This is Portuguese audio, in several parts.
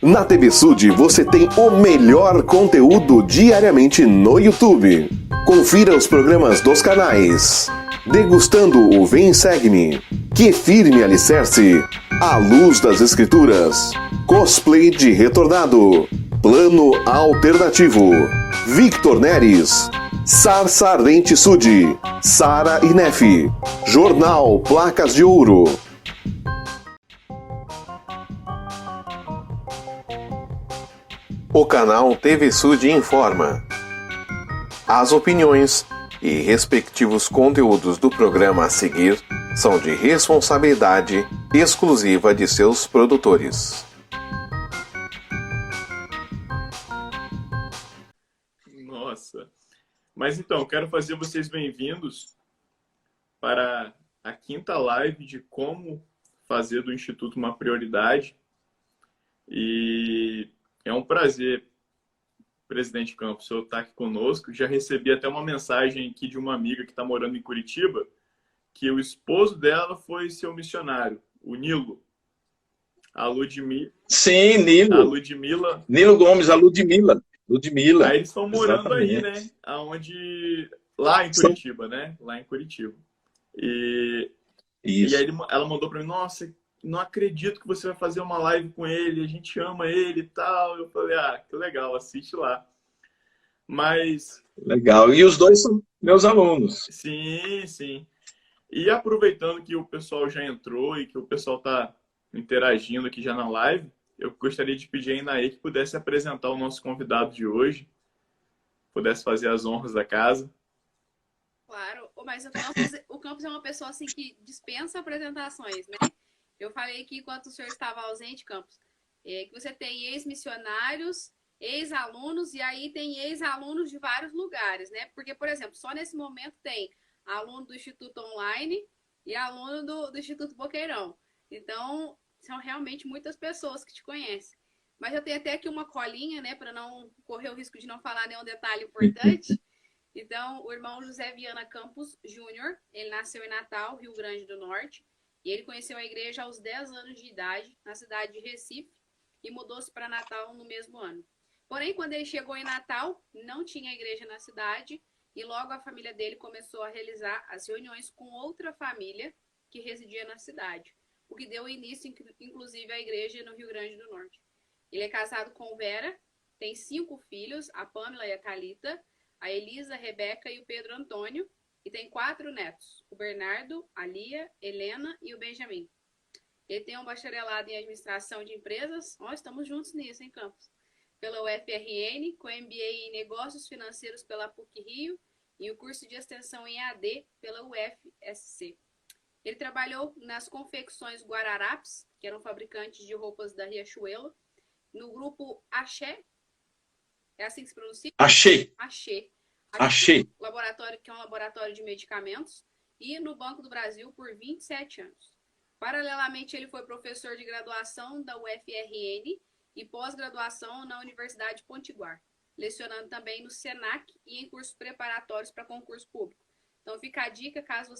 Na TV Sud você tem o melhor conteúdo diariamente no YouTube. Confira os programas dos canais Degustando o Vem Segue-me, Que Firme Alicerce, A Luz das Escrituras, Cosplay de Retornado, Plano Alternativo, Victor Neres, Sarsa Ardente Sud, Sara Inef, Jornal Placas de Ouro. O canal TV Sud informa. As opiniões e respectivos conteúdos do programa a seguir são de responsabilidade exclusiva de seus produtores. Nossa! Mas então, quero fazer vocês bem-vindos para a quinta live de como fazer do Instituto uma prioridade. E é um prazer, presidente Campos, o senhor está aqui conosco. Já recebi até uma mensagem aqui de uma amiga que está morando em Curitiba, que o esposo dela foi seu missionário, o Nilo. A Ludmila. Sim, Nilo. A Ludmila. Nilo Gomes, a Ludmila. Ludmila. Aí eles estão morando aí, né? Lá em Curitiba, né? Lá em Curitiba. E aí ela mandou para mim, nossa, não acredito que você vai fazer uma live com ele, a gente ama ele e tal. Eu falei, que legal, assiste lá. Mas... Legal. E os dois são meus alunos. Sim, sim. E aproveitando que o pessoal já entrou e que o pessoal está interagindo aqui já na live, eu gostaria de pedir a Inaê que pudesse apresentar o nosso convidado de hoje, pudesse fazer as honras da casa. Claro, mas o Campos é uma pessoa assim que dispensa apresentações, né? Eu falei que enquanto o senhor estava ausente, Campos, que você tem ex-missionários, ex-alunos, e aí tem ex-alunos de vários lugares, né? Porque, por exemplo, só nesse momento tem aluno do Instituto Online e aluno do Instituto Boqueirão. Então, são realmente muitas pessoas que te conhecem. Mas eu tenho até aqui uma colinha, né, para não correr o risco de não falar nenhum detalhe importante. Então, o irmão José Viana Campos Júnior, ele nasceu em Natal, Rio Grande do Norte, e ele conheceu a igreja aos 10 anos de idade, na cidade de Recife, e mudou-se para Natal no mesmo ano. Porém, quando ele chegou em Natal, não tinha igreja na cidade, e logo a família dele começou a realizar as reuniões com outra família que residia na cidade, o que deu início, inclusive, à igreja no Rio Grande do Norte. Ele é casado com Vera, tem 5 filhos, a Pamela e a Thalita, a Elisa, a Rebeca e o Pedro Antônio, e tem 4 netos, o Bernardo, a Lia, Helena e o Benjamin. Ele tem um bacharelado em administração de empresas, nós estamos juntos nisso, hein, Campos? Pela UFRN, com MBA em negócios financeiros pela PUC-Rio e o curso de extensão em AD pela UFSC. Ele trabalhou nas confecções Guararapes, que eram fabricantes de roupas da Riachuelo, no grupo Axé, é assim que se pronuncia? Axé. Laboratório, que é um laboratório de medicamentos, e no Banco do Brasil por 27 anos. Paralelamente, ele foi professor de graduação da UFRN e pós-graduação na Universidade Potiguar, lecionando também no SENAC e em cursos preparatórios para concurso público. Então, fica a dica, caso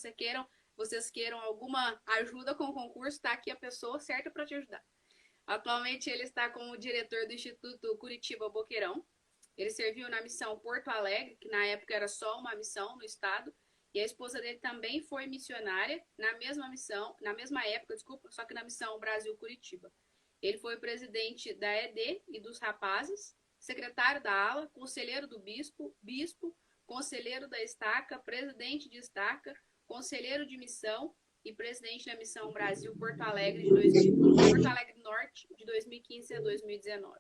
vocês queiram alguma ajuda com o concurso, está aqui a pessoa certa para te ajudar. Atualmente, ele está como diretor do Instituto Curitiba Boqueirão. Ele serviu na missão Porto Alegre, que na época era só uma missão no estado, e a esposa dele também foi missionária na mesma época, só que na missão Brasil-Curitiba. Ele foi presidente da ED e dos rapazes, secretário da ala, conselheiro do bispo, conselheiro da estaca, presidente de estaca, conselheiro de missão e presidente da missão Brasil-Porto Alegre Porto Alegre Norte de 2015 a 2019.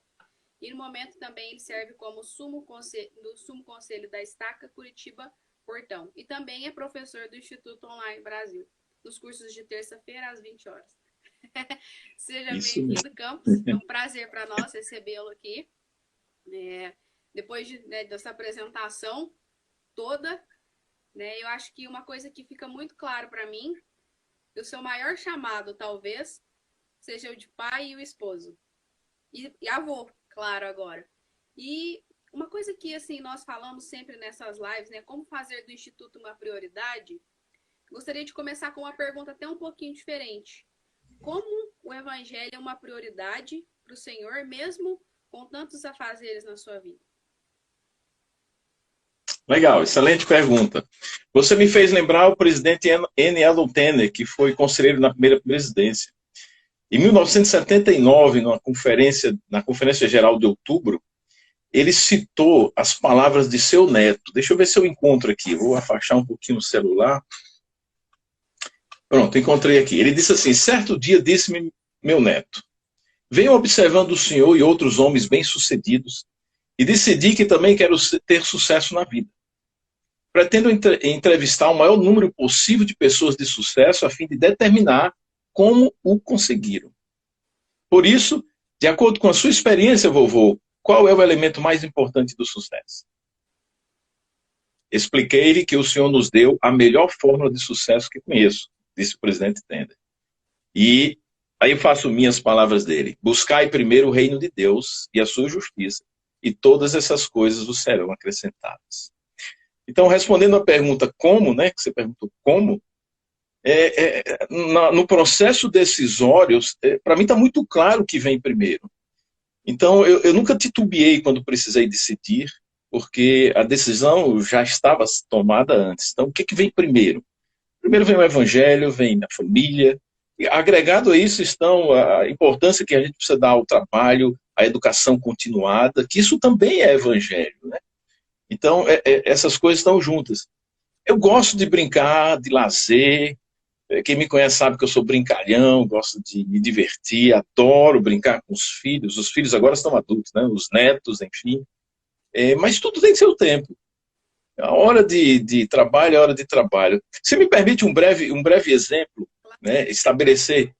E no momento também ele serve como sumo conselho da Estaca Curitiba Portão. E também é professor do Instituto Online Brasil, nos cursos de terça-feira às 20 horas. Seja bem-vindo, Campos. É um prazer para nós recebê-lo aqui. Depois dessa apresentação toda, né, eu acho que uma coisa que fica muito claro para mim, o seu maior chamado, talvez, seja o de pai e o esposo. E avô, claro, agora. E uma coisa que, assim, nós falamos sempre nessas lives, né? Como fazer do Instituto uma prioridade. Gostaria de começar com uma pergunta até um pouquinho diferente. Como o Evangelho é uma prioridade para o Senhor, mesmo com tantos afazeres na sua vida? Legal, excelente pergunta. Você me fez lembrar o presidente N. Allen Tanner, que foi conselheiro na primeira presidência. Em 1979, na Conferência Geral de Outubro, ele citou as palavras de seu neto. Deixa eu ver se eu encontro aqui. Vou afastar um pouquinho o celular. Pronto, encontrei aqui. Ele disse assim: certo dia disse-me meu neto: venho observando o senhor e outros homens bem-sucedidos e decidi que também quero ter sucesso na vida. Pretendo entrevistar o maior número possível de pessoas de sucesso a fim de determinar como o conseguiram. Por isso, de acordo com a sua experiência, vovô, qual é o elemento mais importante do sucesso? Expliquei-lhe que o senhor nos deu a melhor fórmula de sucesso que conheço, disse o presidente Tanner. E aí eu faço minhas palavras dele: buscai primeiro o reino de Deus e a sua justiça, e todas essas coisas vos serão acrescentadas. Então, respondendo à pergunta como, né, que você perguntou como, no processo decisório, para mim está muito claro o que vem primeiro. Então, eu nunca titubeei quando precisei decidir, porque a decisão já estava tomada antes. Então, o que vem primeiro? Primeiro vem o evangelho, vem a família. E agregado a isso estão a importância que a gente precisa dar ao trabalho, à educação continuada, que isso também é evangelho, né? Então, essas coisas estão juntas. Eu gosto de brincar, de lazer. Quem me conhece sabe que eu sou brincalhão, gosto de me divertir, adoro brincar com os filhos. Os filhos agora estão adultos, né? Os netos, enfim. Mas tudo tem seu tempo. A hora de trabalho é a hora de trabalho. Se me permite um breve exemplo, né? Estabelecer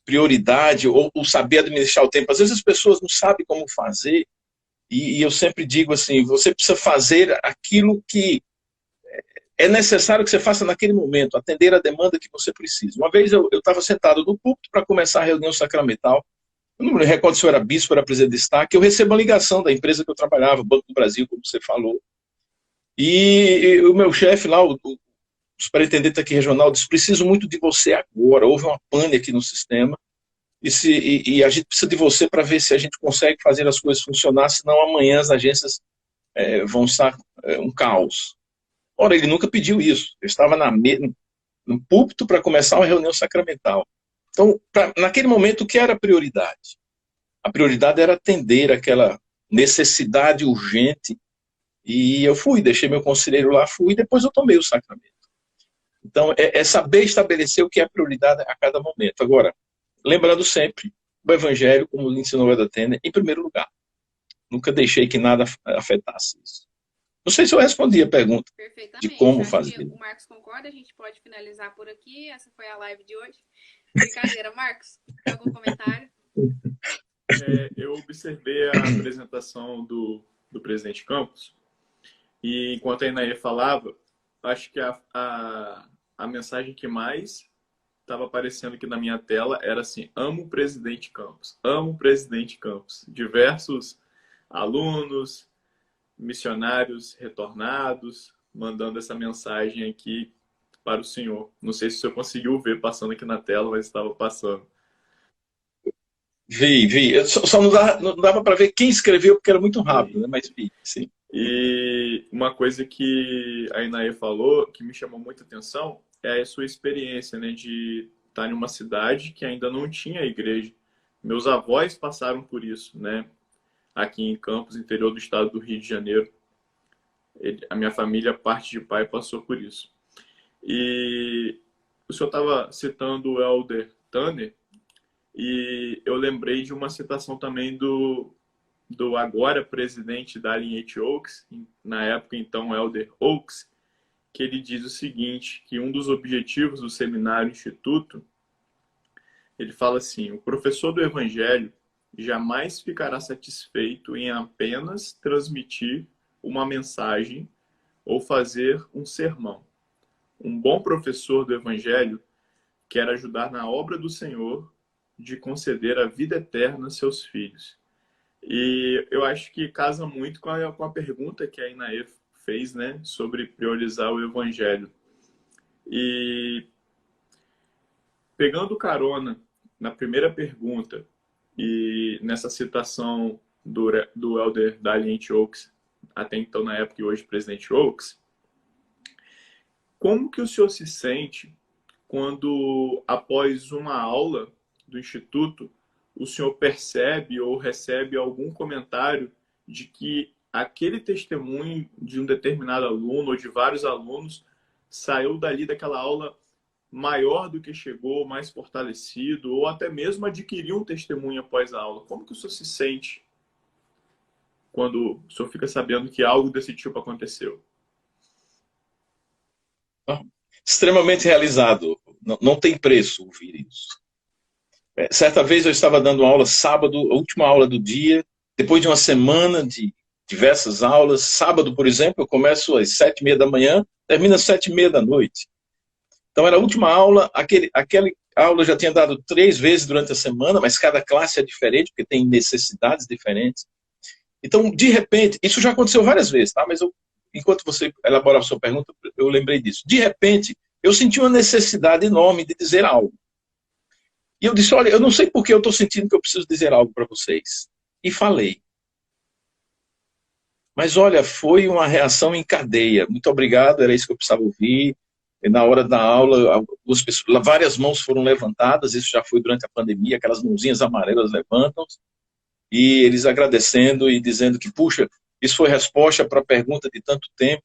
prioridade ou saber administrar o tempo. Às vezes as pessoas não sabem como fazer. E eu sempre digo assim: você precisa fazer aquilo que é necessário que você faça naquele momento, atender a demanda que você precisa. Uma vez eu estava sentado no púlpito para começar a reunião sacramental. Eu não me recordo se eu era bispo, era presidente de destaque. Eu recebo uma ligação da empresa que eu trabalhava, Banco do Brasil, como você falou. E o meu chefe lá, o superintendente aqui regional, disse: preciso muito de você agora. Houve uma pane aqui no sistema. E a gente precisa de você para ver se a gente consegue fazer as coisas funcionar, senão amanhã as agências vão estar um caos. Ora, ele nunca pediu isso. Eu estava no púlpito para começar uma reunião sacramental. Então, naquele momento, o que era a prioridade? A prioridade era atender aquela necessidade urgente. E eu fui, deixei meu conselheiro lá, fui, e depois eu tomei o sacramento. Então, é saber estabelecer o que é a prioridade a cada momento. Agora, lembrando sempre, o evangelho, como ensinou o Elder Tanner, em primeiro lugar. Nunca deixei que nada afetasse isso. Não sei se eu respondi a pergunta de como fazer. O Marcos concorda, a gente pode finalizar por aqui. Essa foi a live de hoje. Brincadeira, Marcos, tem algum comentário? Eu observei a apresentação do presidente Campos, e enquanto a Inaê falava, acho que a mensagem que mais estava aparecendo aqui na minha tela era assim: amo o presidente Campos, amo o presidente Campos. Diversos alunos, missionários retornados, mandando essa mensagem aqui para o senhor. Não sei se o senhor conseguiu ver passando aqui na tela, mas estava passando. Vi. Só não dava para ver quem escreveu, porque era muito rápido, né? Mas vi, sim. E uma coisa que a Inaê falou, que me chamou muita atenção, é a sua experiência, né, de estar em uma cidade que ainda não tinha igreja. Meus avós passaram por isso, né? Aqui em Campos, interior do estado do Rio de Janeiro. A minha família, parte de pai, passou por isso. E o senhor estava citando o Elder Tanner, e eu lembrei de uma citação também do agora presidente da Alien Oaks, na época então Elder Oaks, que ele diz o seguinte, que um dos objetivos do Seminário Instituto, ele fala assim: o professor do Evangelho jamais ficará satisfeito em apenas transmitir uma mensagem ou fazer um sermão. Um bom professor do Evangelho quer ajudar na obra do Senhor de conceder a vida eterna a seus filhos. E eu acho que casa muito com a pergunta que a Inaê fez, né, sobre priorizar o Evangelho. E pegando carona na primeira pergunta E nessa citação do Elder Dalian Oaks, até então na época e hoje presidente Oaks, como que o senhor se sente quando, após uma aula do Instituto, o senhor percebe ou recebe algum comentário de que aquele testemunho de um determinado aluno ou de vários alunos saiu dali daquela aula maior do que chegou, mais fortalecido, ou até mesmo adquiriu um testemunho após a aula? Como que o senhor se sente quando o senhor fica sabendo que algo desse tipo aconteceu? Extremamente realizado. Não tem preço ouvir isso. Certa vez eu estava dando aula sábado, a última aula do dia, depois de uma semana de diversas aulas. Sábado, por exemplo, eu começo às 7h30 da manhã, termino às 7h30 da noite. Então era a última aula, aquela aula eu já tinha dado 3 vezes durante a semana, mas cada classe é diferente, porque tem necessidades diferentes. Então, de repente, isso já aconteceu várias vezes, tá? Mas enquanto você elaborava a sua pergunta, eu lembrei disso. De repente, eu senti uma necessidade enorme de dizer algo. E eu disse, olha, eu não sei por que eu estou sentindo que eu preciso dizer algo para vocês. E falei. Mas olha, foi uma reação em cadeia. Muito obrigado, era isso que eu precisava ouvir. E na hora da aula, várias mãos foram levantadas, isso já foi durante a pandemia, aquelas mãozinhas amarelas levantam, e eles agradecendo e dizendo que, puxa, isso foi resposta para a pergunta de tanto tempo.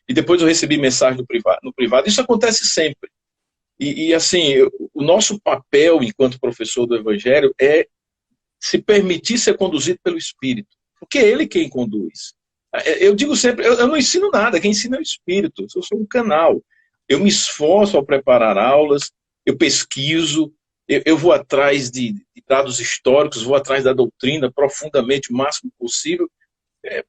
E depois eu recebi mensagem no privado. Isso acontece sempre. E assim, o nosso papel enquanto professor do Evangelho é se permitir ser conduzido pelo Espírito. Porque é Ele quem conduz. Eu digo sempre, eu não ensino nada, quem ensina é o Espírito. Eu sou um canal. Eu me esforço ao preparar aulas, eu pesquiso, eu vou atrás de dados históricos, vou atrás da doutrina profundamente, o máximo possível,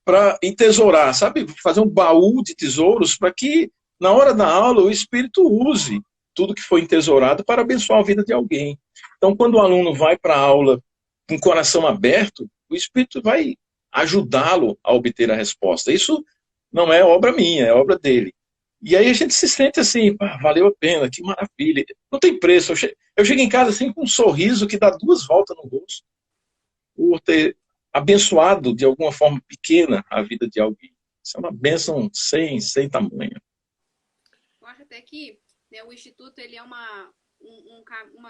para entesourar, sabe? Fazer um baú de tesouros para que, na hora da aula, o Espírito use tudo que foi entesourado para abençoar a vida de alguém. Então, quando o aluno vai para a aula com o coração aberto, o Espírito vai ajudá-lo a obter a resposta. Isso não é obra minha, é obra dele. E aí a gente se sente assim, valeu a pena, que maravilha. Não tem preço. Eu chego em casa assim com um sorriso que dá 2 voltas no rosto, por ter abençoado de alguma forma pequena a vida de alguém. Isso é uma bênção sem tamanho. Eu acho até que, né, o Instituto ele é uma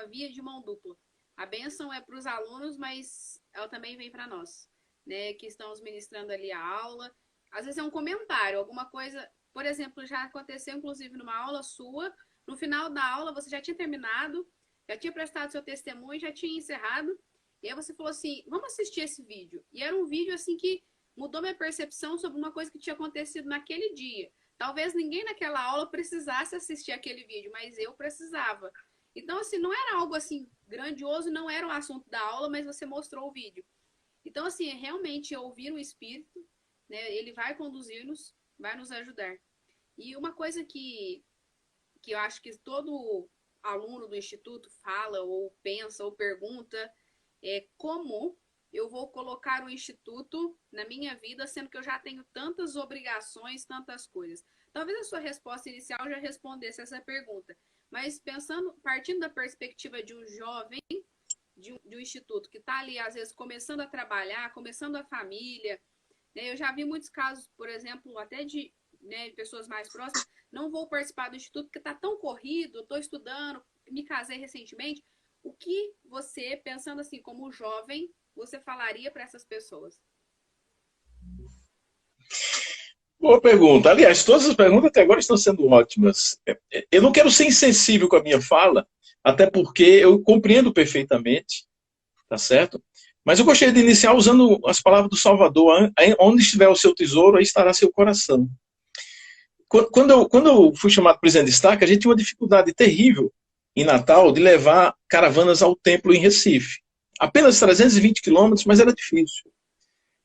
via de mão dupla. A bênção é para os alunos, mas ela também vem para nós, né, que estamos ministrando ali a aula. Às vezes é um comentário, alguma coisa. Por exemplo, já aconteceu, inclusive, numa aula sua, no final da aula você já tinha terminado, já tinha prestado seu testemunho, já tinha encerrado, e aí você falou assim, vamos assistir esse vídeo. E era um vídeo, assim, que mudou minha percepção sobre uma coisa que tinha acontecido naquele dia. Talvez ninguém naquela aula precisasse assistir aquele vídeo, mas eu precisava. Então, assim, não era algo, assim, grandioso, não era o assunto da aula, mas você mostrou o vídeo. Então, assim, é realmente ouvir o Espírito, né? Ele vai conduzir-nos, vai nos ajudar. E uma coisa que eu acho que todo aluno do Instituto fala, ou pensa, ou pergunta, é como eu vou colocar o Instituto na minha vida, sendo que eu já tenho tantas obrigações, tantas coisas. Talvez a sua resposta inicial já respondesse essa pergunta, mas partindo da perspectiva de um jovem, de um instituto que está ali, às vezes, começando a trabalhar, começando a família, né? Eu já vi muitos casos, por exemplo, até de, né, pessoas mais próximas, não vou participar do instituto porque está tão corrido, estou estudando, me casei recentemente. O que você, pensando assim como jovem, você falaria para essas pessoas? Boa pergunta. Aliás, todas as perguntas até agora estão sendo ótimas. Eu não quero ser insensível com a minha fala, até porque eu compreendo perfeitamente, tá certo? Mas eu gostaria de iniciar usando as palavras do Salvador, onde estiver o seu tesouro, aí estará seu coração. Quando eu fui chamado presidente de destaque, a gente tinha uma dificuldade terrível em Natal de levar caravanas ao templo em Recife. Apenas 320 quilômetros, mas era difícil.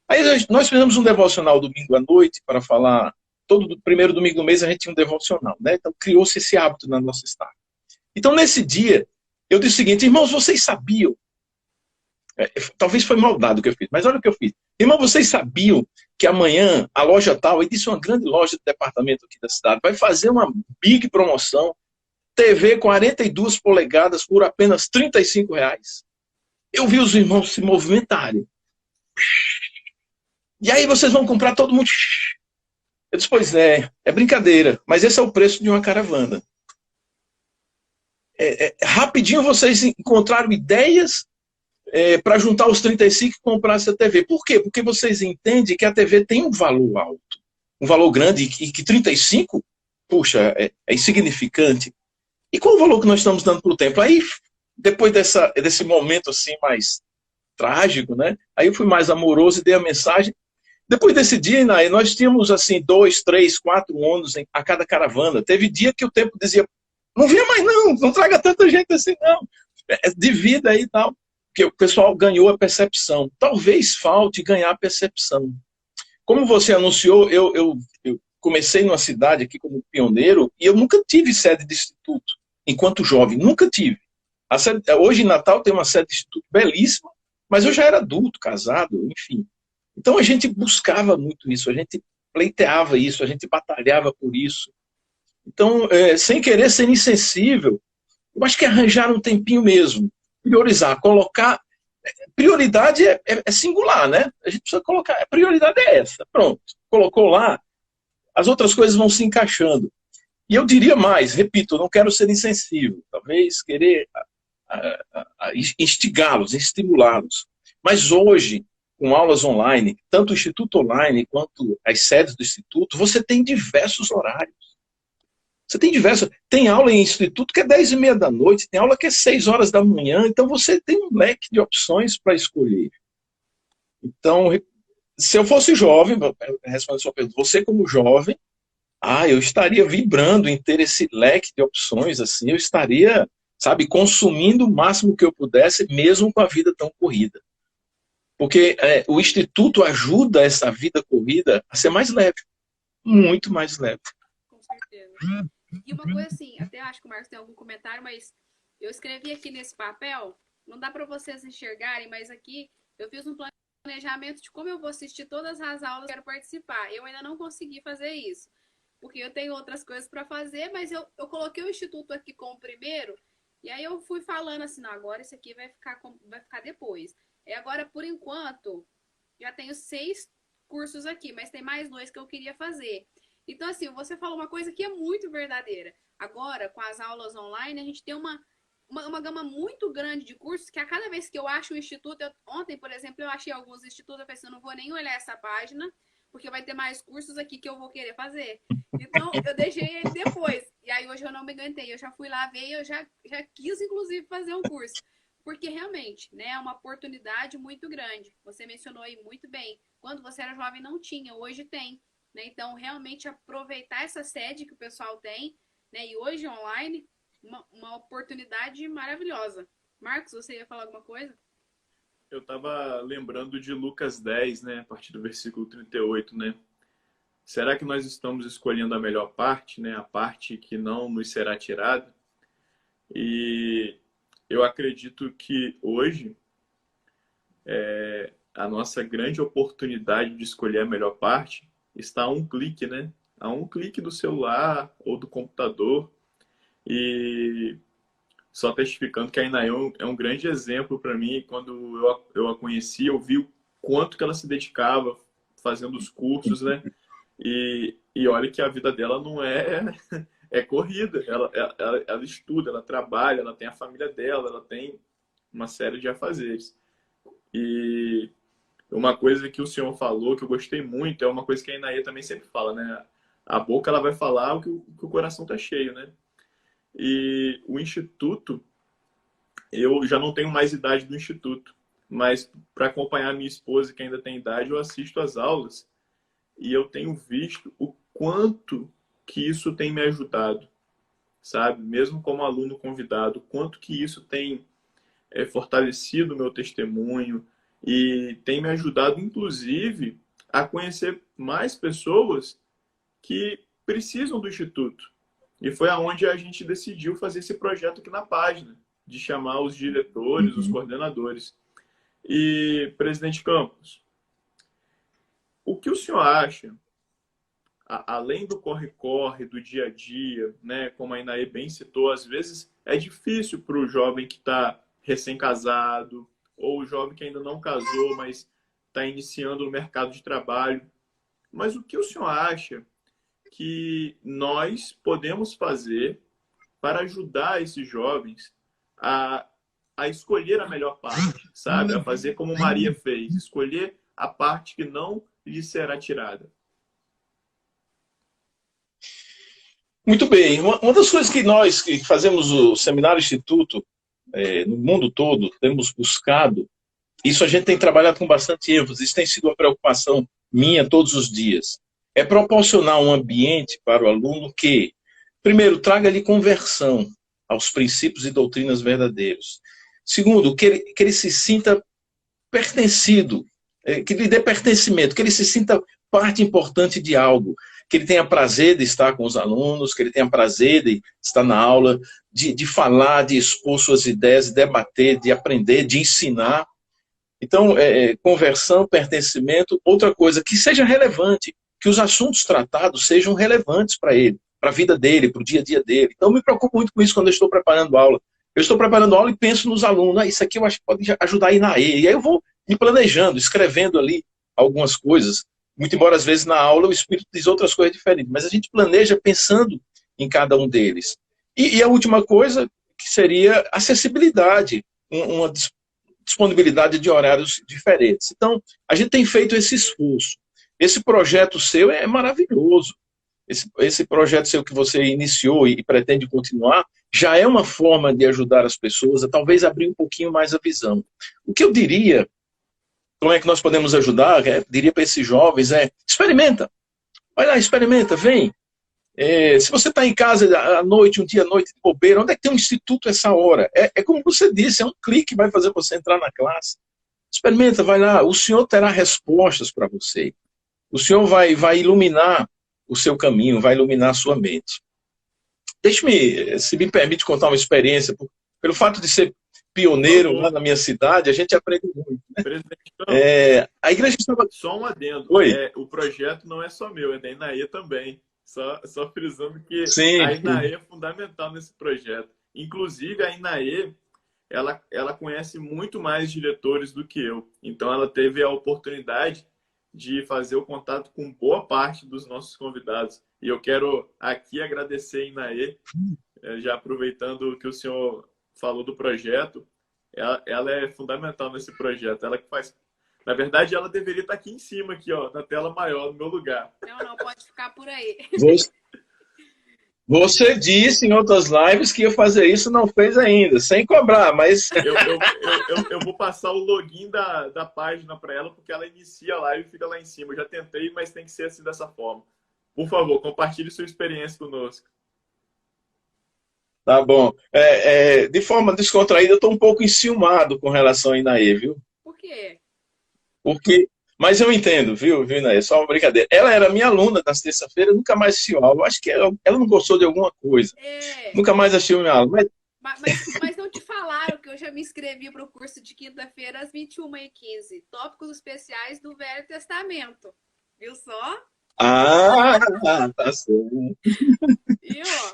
Aí nós fizemos um devocional domingo à noite para falar, todo primeiro domingo do mês a gente tinha um devocional, né? Então criou-se esse hábito na nossa estada. Então nesse dia, eu disse o seguinte, irmãos, vocês sabiam, talvez foi maldade o que eu fiz, mas olha o que eu fiz. Irmão, vocês sabiam que amanhã a loja tal, e disse uma grande loja de departamento aqui da cidade, vai fazer uma big promoção, TV 42 polegadas por apenas R$35. Eu vi os irmãos se movimentarem. E aí vocês vão comprar todo mundo. Eu disse, pois é brincadeira, mas esse é o preço de uma caravana. Rapidinho vocês encontraram ideias para juntar os 35 e comprar essa TV. Por quê? Porque vocês entendem que a TV tem um valor alto, um valor grande, e que 35, puxa, é insignificante. E qual o valor que nós estamos dando para o templo? Aí, depois desse momento assim mais trágico, né? Aí eu fui mais amoroso e dei a mensagem. Depois desse dia, nós tínhamos assim 2, 3, 4 ônibus a cada caravana. Teve dia que o tempo dizia, não vinha mais não traga tanta gente assim não. Divida aí e tal. Porque o pessoal ganhou a percepção. Talvez falte ganhar a percepção. Como você anunciou, eu comecei numa cidade aqui como pioneiro e eu nunca tive sede de instituto, enquanto jovem, nunca tive. Hoje em Natal tem uma sede de instituto belíssima, mas eu já era adulto, casado, enfim. Então a gente buscava muito isso, a gente pleiteava isso, a gente batalhava por isso. Então, sem querer ser insensível, eu acho que arranjar um tempinho mesmo, priorizar, colocar... Prioridade é singular, né? A gente precisa colocar, a prioridade é essa, pronto. Colocou lá, as outras coisas vão se encaixando. E eu diria mais, repito, eu não quero ser insensível, talvez querer instigá-los, estimulá-los. Mas hoje, com aulas online, tanto o Instituto Online quanto as sedes do Instituto, você tem diversos horários. Você tem diversos. Tem aula em instituto que é 10h30 da noite, tem aula que é 6 horas da manhã, então você tem um leque de opções para escolher. Então, se eu fosse jovem, respondendo a sua pergunta, você como jovem, eu estaria vibrando em ter esse leque de opções, assim, eu estaria, sabe, consumindo o máximo que eu pudesse, mesmo com a vida tão corrida. Porque o Instituto ajuda essa vida corrida a ser mais leve, muito mais leve. Com certeza. E uma coisa assim, até acho que o Marcos tem algum comentário, mas eu escrevi aqui nesse papel, não dá para vocês enxergarem, mas aqui eu fiz um planejamento de como eu vou assistir todas as aulas que eu quero participar. Eu ainda não consegui fazer isso, porque eu tenho outras coisas para fazer, mas eu coloquei o Instituto aqui como primeiro, e aí eu fui falando assim, não, agora esse aqui vai ficar depois. Agora, por enquanto, já tenho 6 cursos aqui, mas tem mais 2 que eu queria fazer. Então, assim, você falou uma coisa que é muito verdadeira. Agora, com as aulas online, a gente tem uma gama muito grande de cursos que a cada vez que eu acho o instituto... Ontem, por exemplo, eu achei alguns institutos, eu pensei, eu não vou nem olhar essa página, porque vai ter mais cursos aqui que eu vou querer fazer. Então, eu deixei ele depois. E aí, hoje eu não me aguentei. Eu já fui lá ver e eu já quis, inclusive, fazer um curso. Porque, realmente, né, é uma oportunidade muito grande. Você mencionou aí muito bem. Quando você era jovem, não tinha. Hoje tem. Né? Então, realmente, aproveitar essa sede que o pessoal tem, né? E hoje, online, uma oportunidade maravilhosa. Marcos, você ia falar alguma coisa? Eu estava lembrando de Lucas 10, né? A partir do versículo 38, né? Será que nós estamos escolhendo a melhor parte, né? A parte que não nos será tirada? E eu acredito que hoje a nossa grande oportunidade de escolher a melhor parte está a um clique, né? A um clique do celular ou do computador. E só testificando que a Inaê é um grande exemplo para mim. Quando eu a conheci, eu vi o quanto que ela se dedicava fazendo os cursos, né? E olha que a vida dela não é corrida. Ela estuda, ela trabalha, ela tem a família dela, ela tem uma série de afazeres. E uma coisa que o senhor falou, que eu gostei muito, é uma coisa que a Inaê também sempre fala, né? A boca ela vai falar o que o coração tá cheio, né? E o Instituto, eu já não tenho mais idade do Instituto, mas para acompanhar minha esposa, que ainda tem idade, eu assisto às aulas e eu tenho visto o quanto que isso tem me ajudado, sabe? Mesmo como aluno convidado, o quanto que isso tem fortalecido o meu testemunho e tem me ajudado, inclusive, a conhecer mais pessoas que precisam do Instituto. E foi aonde a gente decidiu fazer esse projeto aqui na página, de chamar os diretores, os coordenadores. E, presidente Campos, o que o senhor acha, além do corre-corre, do dia a dia, né, como a Inaê bem citou, às vezes é difícil para o jovem que está recém-casado ou o jovem que ainda não casou, mas está iniciando no mercado de trabalho. Mas o que o senhor acha que nós podemos fazer para ajudar esses jovens a escolher a melhor parte, sabe? A fazer como Maria fez, escolher a parte que não lhe será tirada. Muito bem. Uma das coisas que nós que fazemos o Seminário Instituto, no mundo todo, temos buscado, isso a gente tem trabalhado com bastante ênfase, isso tem sido uma preocupação minha todos os dias, é proporcionar um ambiente para o aluno que, primeiro, traga-lhe conversão aos princípios e doutrinas verdadeiros. Segundo, que ele se sinta pertencido, que lhe dê pertencimento, que ele se sinta parte importante de algo, que ele tenha prazer de estar com os alunos, que ele tenha prazer de estar na aula, de falar, de expor suas ideias, de debater, de aprender, de ensinar. Então, conversão, pertencimento, outra coisa, que seja relevante, que os assuntos tratados sejam relevantes para ele, para a vida dele, para o dia a dia dele. Então, eu me preocupo muito com isso quando eu estou preparando aula. Eu estou preparando aula e penso nos alunos, isso aqui eu acho que pode ajudar a INAE. E aí eu vou me planejando, escrevendo ali algumas coisas. Muito embora, às vezes, na aula o espírito diz outras coisas diferentes, mas a gente planeja pensando em cada um deles. E a última coisa, que seria acessibilidade, uma disponibilidade de horários diferentes. Então, a gente tem feito esse esforço. Esse projeto seu é maravilhoso. Esse projeto seu que você iniciou e pretende continuar, já é uma forma de ajudar as pessoas a talvez abrir um pouquinho mais a visão. O que eu diria, como é que nós podemos ajudar, diria para esses jovens, experimenta. Vai lá, experimenta, vem. Se você está em casa à noite, um dia à noite de bobeira, onde é que tem um instituto essa hora? É como você disse, é um clique que vai fazer você entrar na classe. Experimenta, vai lá, o Senhor terá respostas para você. O Senhor vai iluminar o seu caminho, vai iluminar a sua mente. Deixe-me, se me permite, contar uma experiência. Pelo fato de ser pioneiro lá na minha cidade, a gente aprende muito. Né? A igreja estava... Só um adendo. O projeto não é só meu, é da INAE também. Só frisando que sim, a INAE é fundamental nesse projeto. Inclusive, a INAE, ela conhece muito mais diretores do que eu. Então, ela teve a oportunidade de fazer o contato com boa parte dos nossos convidados. E eu quero aqui agradecer a INAE, já aproveitando que o senhor falou do projeto, ela é fundamental nesse projeto. Ela que faz... Na verdade, ela deveria estar aqui em cima, aqui, ó, na tela maior, no meu lugar. Não, pode ficar por aí. Você disse em outras lives que ia fazer isso, não fez ainda, sem cobrar, mas... Eu vou passar o login da página para ela, porque ela inicia a live e fica lá em cima. Eu já tentei, mas tem que ser assim dessa forma. Por favor, compartilhe sua experiência conosco. Tá bom. De forma descontraída, eu estou um pouco enciumado com relação a INAE, viu? Por quê? Mas eu entendo, viu, Inaê? Só uma brincadeira. Ela era minha aluna das terça-feiras, nunca mais assistiu aula. Eu acho que ela não gostou de alguma coisa. Nunca mais assistiu minha aula. Mas não te falaram que eu já me inscrevi para o curso de quinta-feira às 21h15. Tópicos especiais do Velho Testamento. Viu só? Ah, tá certo.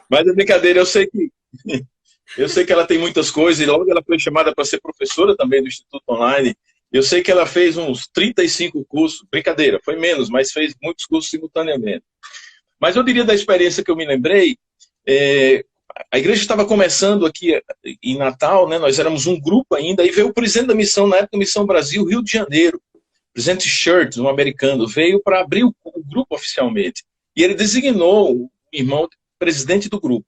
Mas é brincadeira, eu sei que ela tem muitas coisas, e logo ela foi chamada para ser professora também do Instituto Online. Eu sei que ela fez uns 35 cursos, brincadeira, foi menos, mas fez muitos cursos simultaneamente. Mas eu diria da experiência que eu me lembrei, a igreja estava começando aqui em Natal, né? Nós éramos um grupo ainda, e veio o presidente da missão, na época da Missão Brasil, Rio de Janeiro, o presidente Schurtz, um americano, veio para abrir o grupo oficialmente. E ele designou o irmão presidente do grupo.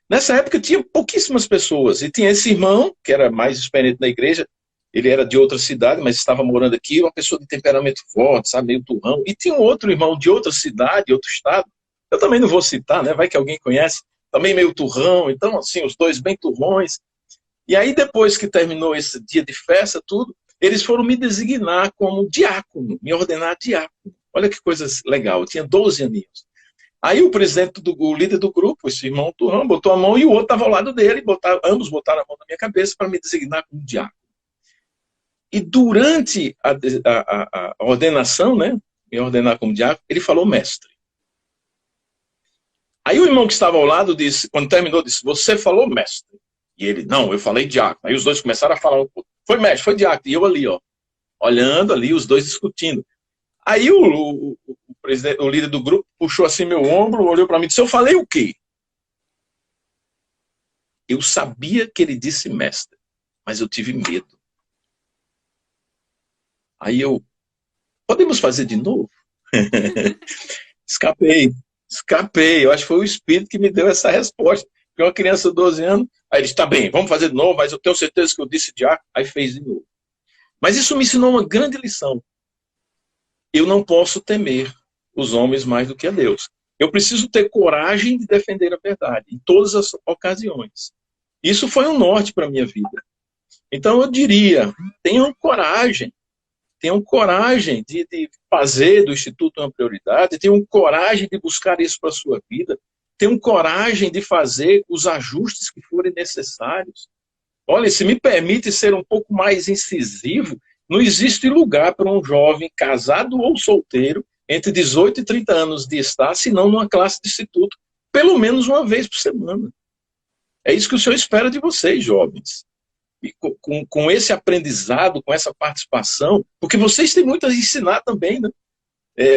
Nessa época tinha pouquíssimas pessoas, e tinha esse irmão, que era mais experiente na igreja. Ele era de outra cidade, mas estava morando aqui, uma pessoa de temperamento forte, sabe, meio turrão. E tinha um outro irmão de outra cidade, outro estado. Eu também não vou citar, né? Vai que alguém conhece. Também meio turrão. Então, assim, os dois bem turrões. E aí, depois que terminou esse dia de festa, tudo, eles foram me designar como diácono, me ordenar diácono. Olha que coisa legal. Eu tinha 12 aninhos. Aí o presidente, o líder do grupo, esse irmão turrão, botou a mão e o outro estava ao lado dele. Ambos botaram a mão na minha cabeça para me designar como diácono. E durante a ordenação, né, me ordenar como diácono, ele falou mestre. Aí o irmão que estava ao lado disse, quando terminou, disse, você falou mestre. E ele, não, eu falei diácono. Aí os dois começaram a falar Foi mestre, foi diácono. E eu ali, ó, olhando ali, os dois discutindo. Aí o presidente, o líder do grupo puxou assim meu ombro, olhou para mim e disse, eu falei o quê? Eu sabia que ele disse mestre, mas eu tive medo. Aí eu, podemos fazer de novo? Escapei. Eu acho que foi o Espírito que me deu essa resposta. Porque uma criança de 12 anos, aí ele disse, tá bem, vamos fazer de novo, mas eu tenho certeza que eu disse diácono. Aí fez de novo. Mas isso me ensinou uma grande lição. Eu não posso temer os homens mais do que a Deus. Eu preciso ter coragem de defender a verdade, em todas as ocasiões. Isso foi um norte para a minha vida. Então eu diria, tenham coragem de fazer do Instituto uma prioridade, tenham coragem de buscar isso para a sua vida, tenham coragem de fazer os ajustes que forem necessários. Olha, se me permite ser um pouco mais incisivo, não existe lugar para um jovem casado ou solteiro entre 18 e 30 anos de estar, senão numa classe de instituto, pelo menos uma vez por semana. É isso que o Senhor espera de vocês, jovens. E com esse aprendizado, com essa participação, porque vocês têm muito a ensinar também, né?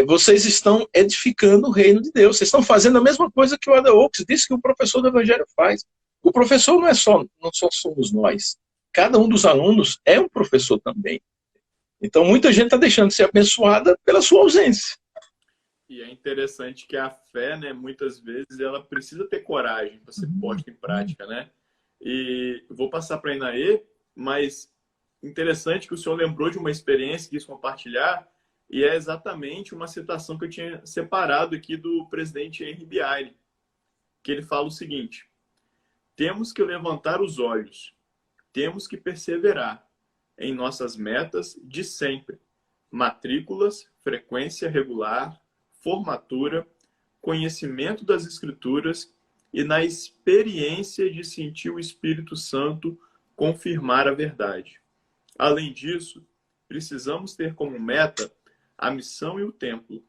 Vocês estão edificando o reino de Deus. Vocês estão fazendo a mesma coisa que o Ada Oaks disse que o professor do Evangelho faz. O professor não só somos nós. Cada um dos alunos é um professor também. Então, muita gente está deixando de ser abençoada pela sua ausência. E é interessante que a fé, né, muitas vezes, ela precisa ter coragem para ser posta em prática, né? E vou passar para a Inaê, mas interessante que o senhor lembrou de uma experiência que quis compartilhar, e é exatamente uma citação que eu tinha separado aqui do presidente Henry Bialy, que ele fala o seguinte: temos que levantar os olhos, temos que perseverar em nossas metas de sempre, matrículas, frequência regular, formatura, conhecimento das Escrituras e na experiência de sentir o Espírito Santo confirmar a verdade. Além disso, precisamos ter como meta a missão e o templo,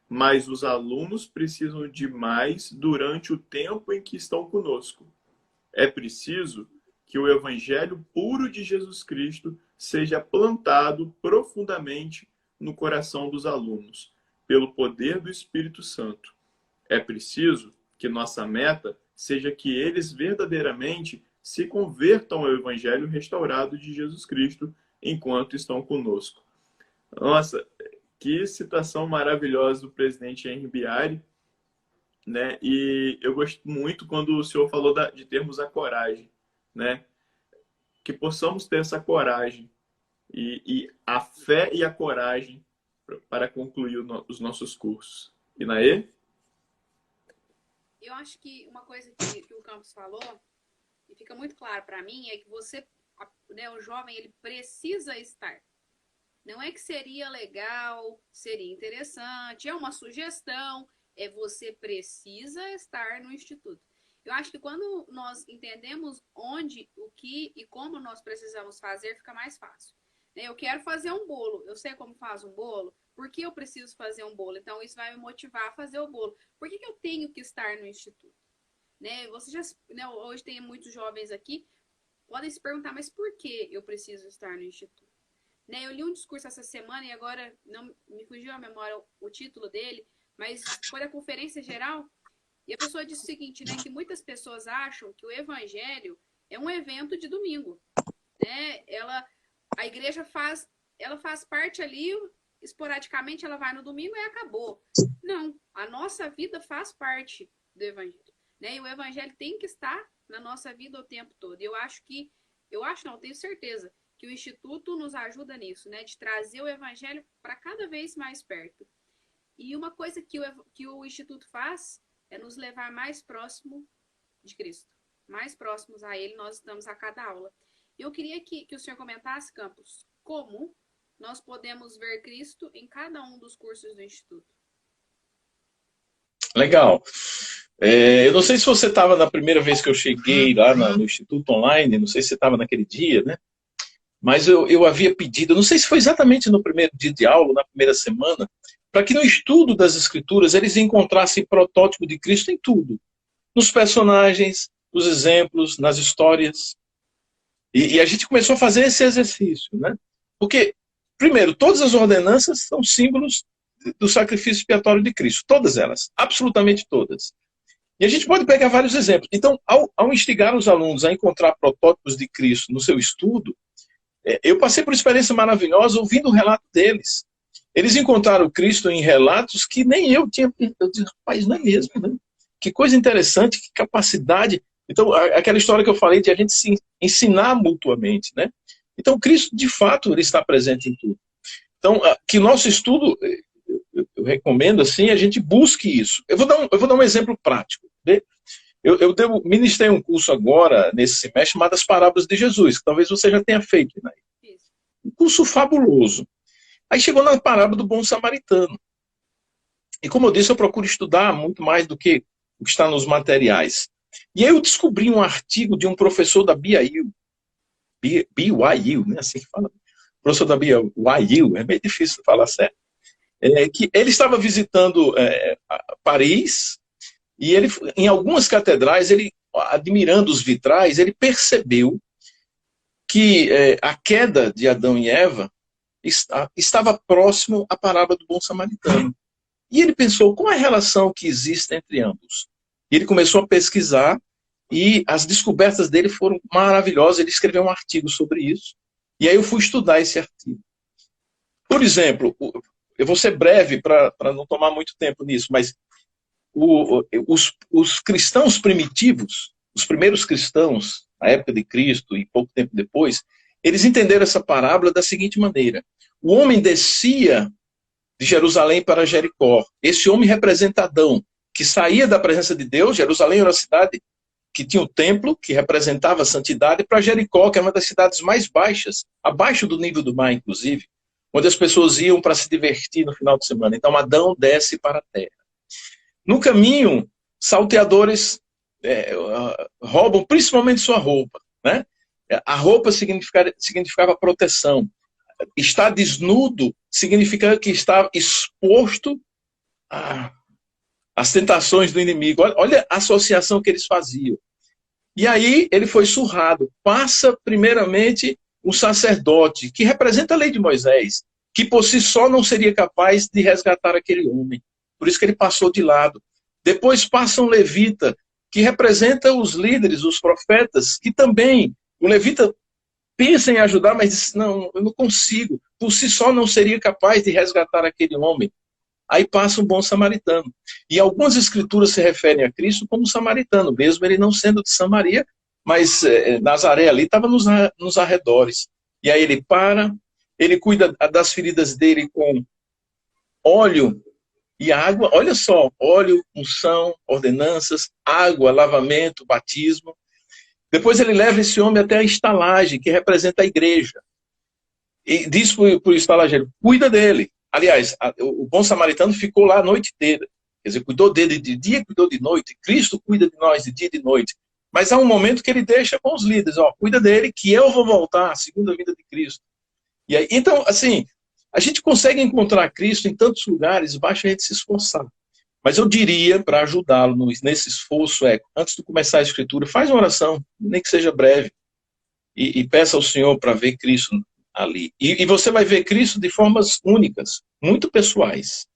mas os alunos precisam de mais durante o tempo em que estão conosco. É preciso que o Evangelho puro de Jesus Cristo seja plantado profundamente no coração dos alunos, pelo poder do Espírito Santo. É preciso que nossa meta seja que eles verdadeiramente se convertam ao Evangelho restaurado de Jesus Cristo enquanto estão conosco. Nossa, que citação maravilhosa do presidente Henry Bialy, né? E eu gosto muito quando o senhor falou de termos a coragem, né? Que possamos ter essa coragem e a fé e a coragem para concluir os nossos cursos. Inaê? Eu acho que uma coisa que o Campos falou, e fica muito claro para mim, é que você, né, o jovem, ele precisa estar. Não é que seria legal, seria interessante, é uma sugestão, você precisa estar no Instituto. Eu acho que quando nós entendemos onde, o que e como nós precisamos fazer, fica mais fácil. Eu quero fazer um bolo, eu sei como faz um bolo, por que eu preciso fazer um bolo? Então, isso vai me motivar a fazer o bolo. Por que eu tenho que estar no Instituto? Você já, hoje tem muitos jovens aqui, podem se perguntar, mas por que eu preciso estar no Instituto? Eu li um discurso essa semana e agora não me fugiu a memória o título dele, mas foi da Conferência Geral, e a pessoa disse o seguinte, que muitas pessoas acham que o Evangelho é um evento de domingo. A igreja faz parte ali, esporadicamente ela vai no domingo e acabou. Não, a nossa vida faz parte do Evangelho. E o Evangelho tem que estar na nossa vida o tempo todo. Tenho certeza que o Instituto nos ajuda nisso, de trazer o Evangelho para cada vez mais perto. E uma coisa que o Instituto faz é nos levar mais próximo de Cristo. Mais próximos a Ele nós estamos a cada aula. Eu queria que o senhor comentasse, Campos, como nós podemos ver Cristo em cada um dos cursos do Instituto. Legal. Eu não sei se você estava na primeira vez que eu cheguei lá no Instituto Online, não sei se você estava naquele dia, né? Mas eu havia pedido, não sei se foi exatamente no primeiro dia de aula, na primeira semana, para que no estudo das Escrituras eles encontrassem protótipo de Cristo em tudo. Nos personagens, nos exemplos, nas histórias. E a gente começou a fazer esse exercício, né? Porque, primeiro, todas as ordenanças são símbolos do sacrifício expiatório de Cristo. Todas elas, absolutamente todas. E a gente pode pegar vários exemplos. Então, ao instigar os alunos a encontrar protótipos de Cristo no seu estudo, eu passei por uma experiência maravilhosa ouvindo o relato deles. Eles encontraram Cristo em relatos que nem eu tinha. Eu disse, rapaz, não é mesmo, né? Que coisa interessante, que capacidade. Então, aquela história que eu falei de a gente se ensinar mutuamente, né? Então, Cristo, de fato, ele está presente em tudo. Então, que nosso estudo, eu recomendo assim, a gente busque isso. Eu vou dar um exemplo prático. Né? Eu ministrei um curso agora, nesse semestre, chamado As Parábolas de Jesus, que talvez você já tenha feito. Né? Um curso fabuloso. Aí chegou na parábola do bom samaritano. E como eu disse, eu procuro estudar muito mais do que o que está nos materiais. E aí eu descobri um artigo de um professor da BYU, né? Assim que fala. Professor da BYU, é meio difícil falar certo. Que ele estava visitando Paris, e ele, em algumas catedrais, ele, admirando os vitrais, ele percebeu que a queda de Adão e Eva estava próximo à parábola do bom samaritano. E ele pensou, qual é a relação que existe entre ambos? E ele começou a pesquisar, e as descobertas dele foram maravilhosas. Ele escreveu um artigo sobre isso, e aí eu fui estudar esse artigo. Por exemplo, eu vou ser breve para não tomar muito tempo nisso, mas os cristãos primitivos, os primeiros cristãos, na época de Cristo e pouco tempo depois, eles entenderam essa parábola da seguinte maneira: o homem descia de Jerusalém para Jericó. Esse homem representa Adão, que saía da presença de Deus. Jerusalém era uma cidade que tinha o templo, que representava a santidade, para Jericó, que é uma das cidades mais baixas, abaixo do nível do mar, inclusive, onde as pessoas iam para se divertir no final de semana. Então, Adão desce para a terra. No caminho, salteadores roubam principalmente sua roupa. Né? A roupa significava proteção. Estar desnudo significa que está exposto às tentações do inimigo. Olha a associação que eles faziam. E aí ele foi surrado. Passa, primeiramente, um sacerdote, que representa a lei de Moisés, que por si só não seria capaz de resgatar aquele homem. Por isso que ele passou de lado. Depois passa um levita, que representa os líderes, os profetas, que também, o levita pensa em ajudar, mas diz, não, eu não consigo. Por si só não seria capaz de resgatar aquele homem. Aí passa um bom samaritano. E algumas escrituras se referem a Cristo como samaritano, mesmo ele não sendo de Samaria, mas Nazaré ali estava nos arredores. E aí ele para, ele cuida das feridas dele com óleo e água. Olha só, óleo, unção, ordenanças, água, lavamento, batismo. Depois ele leva esse homem até a estalagem, que representa a igreja. E diz para o estalageiro, cuida dele. Aliás, o bom samaritano ficou lá a noite inteira. Quer dizer, cuidou dele de dia, cuidou de noite. Cristo cuida de nós de dia e de noite. Mas há um momento que ele deixa com os líderes. Cuida dele que eu vou voltar, a segunda vinda de Cristo. E aí, então, assim, a gente consegue encontrar Cristo em tantos lugares, basta a gente se esforçar. Mas eu diria, para ajudá-lo nesse esforço, antes de começar a escritura, faz uma oração, nem que seja breve. E peça ao Senhor para ver Cristo ali. E você vai ver Cristo de formas únicas, muito pessoais.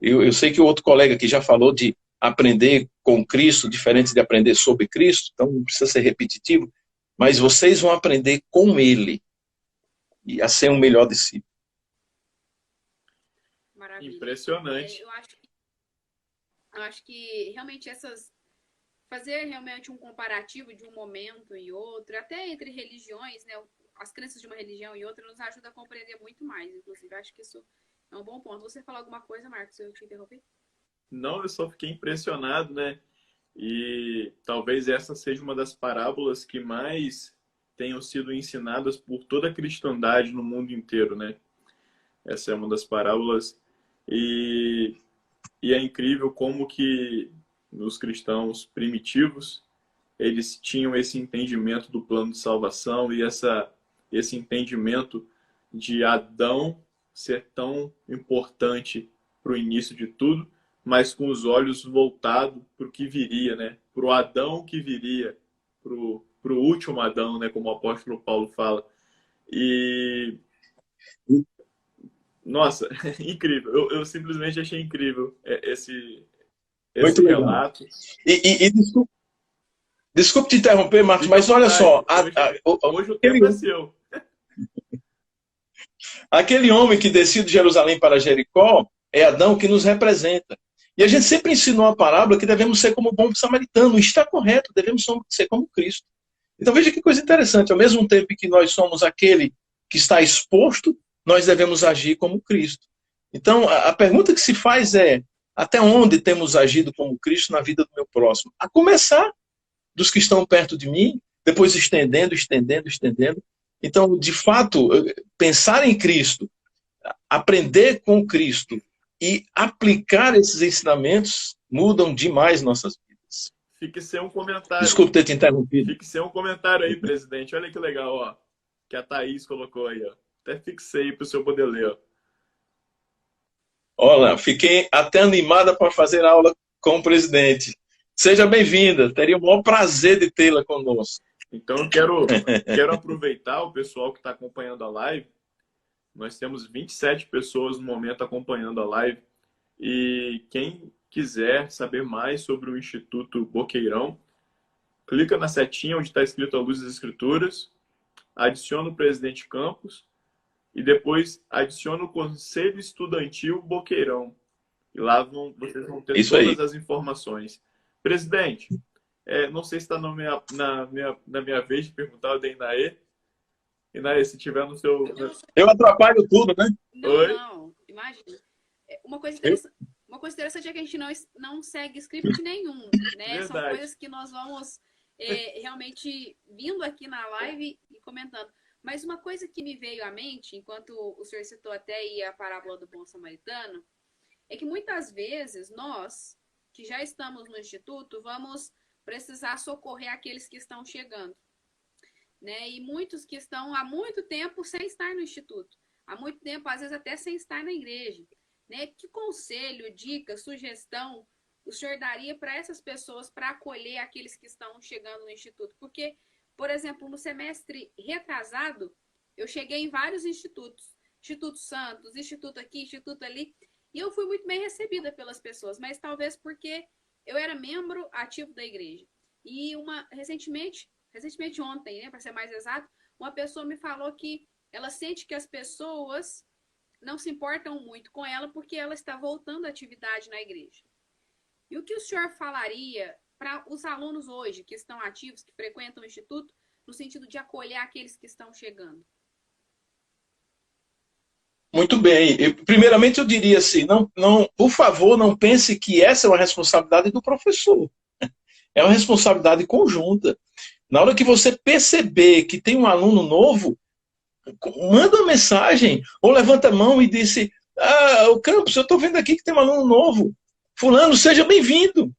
Eu sei que o outro colega aqui já falou de aprender com Cristo, diferente de aprender sobre Cristo, então não precisa ser repetitivo, mas vocês vão aprender com Ele e a ser um melhor discípulo. Maravilha. Impressionante. Eu acho que realmente fazer realmente um comparativo de um momento e outro, até entre religiões, né? As crenças de uma religião e outra nos ajuda a compreender muito mais, inclusive. Eu acho que isso é um bom ponto. Você falou alguma coisa, Marcos? Eu te interrompi? Não, eu só fiquei impressionado, né? E talvez essa seja uma das parábolas que mais tenham sido ensinadas por toda a cristandade no mundo inteiro, né? Essa é uma das parábolas. E é incrível como que os cristãos primitivos, eles tinham esse entendimento do plano de salvação e esse entendimento de Adão ser tão importante para o início de tudo, mas com os olhos voltados para o que viria, né? Para o Adão que viria, para o pro último Adão, né? Como o apóstolo Paulo fala. E nossa, incrível. Eu simplesmente achei incrível esse Muito legal. relato. E desculpe te interromper, Marcos, mas olha só. Hoje o tempo é seu. Aquele homem que desceu de Jerusalém para Jericó é Adão, que nos representa. E a gente sempre ensinou a parábola que devemos ser como o bom samaritano. Está correto, devemos ser como Cristo. Então veja que coisa interessante. Ao mesmo tempo que nós somos aquele que está exposto, nós devemos agir como Cristo. Então a pergunta que se faz é: até onde temos agido como Cristo na vida do meu próximo? A começar dos que estão perto de mim, depois estendendo. Então, de fato, pensar em Cristo, aprender com Cristo e aplicar esses ensinamentos mudam demais nossas vidas. Fique sem um comentário. Desculpe ter te interrompido. Fique sem um comentário aí, presidente. Olha que legal, ó. Que a Thaís colocou aí, ó. Até fixei para o seu poder ler, ó. Olha, fiquei até animada para fazer aula com o presidente. Seja bem-vinda. Teria o maior prazer de tê-la conosco. Então, eu quero aproveitar o pessoal que está acompanhando a live. Nós temos 27 pessoas no momento acompanhando a live. E quem quiser saber mais sobre o Instituto Boqueirão, clica na setinha onde está escrito a Luz das Escrituras, adiciona o presidente Campos e depois adiciona o Conselho Estudantil Boqueirão. E lá vocês vão ter todas as informações. Presidente, não sei se está na minha vez de perguntar ao Deinaê. Deinaê, se tiver no seu... Eu atrapalho tudo, né? Não, imagina. Uma coisa interessante é que a gente não segue script nenhum, né? Verdade. São coisas que nós vamos realmente vindo aqui na live e comentando. Mas uma coisa que me veio à mente, enquanto o senhor citou até aí a parábola do bom samaritano, é que muitas vezes nós, que já estamos no Instituto, vamos precisar socorrer aqueles que estão chegando, né? E muitos que estão há muito tempo sem estar no Instituto, há muito tempo, às vezes até sem estar na igreja, né? Que conselho, dica, sugestão o senhor daria para essas pessoas para acolher aqueles que estão chegando no Instituto? Porque, por exemplo, no semestre retrasado, eu cheguei em vários institutos, Instituto Santos, Instituto aqui, Instituto ali, e eu fui muito bem recebida pelas pessoas, mas talvez porque eu era membro ativo da igreja. E recentemente ontem, né, para ser mais exato, uma pessoa me falou que ela sente que as pessoas não se importam muito com ela porque ela está voltando à atividade na igreja. E o que o senhor falaria para os alunos hoje que estão ativos, que frequentam o Instituto, no sentido de acolher aqueles que estão chegando? Muito bem. Primeiramente, eu diria assim, por favor, não pense que essa é uma responsabilidade do professor. É uma responsabilidade conjunta. Na hora que você perceber que tem um aluno novo, manda uma mensagem, ou levanta a mão e diz: o Campos, eu estou vendo aqui que tem um aluno novo. Fulano, seja bem-vindo.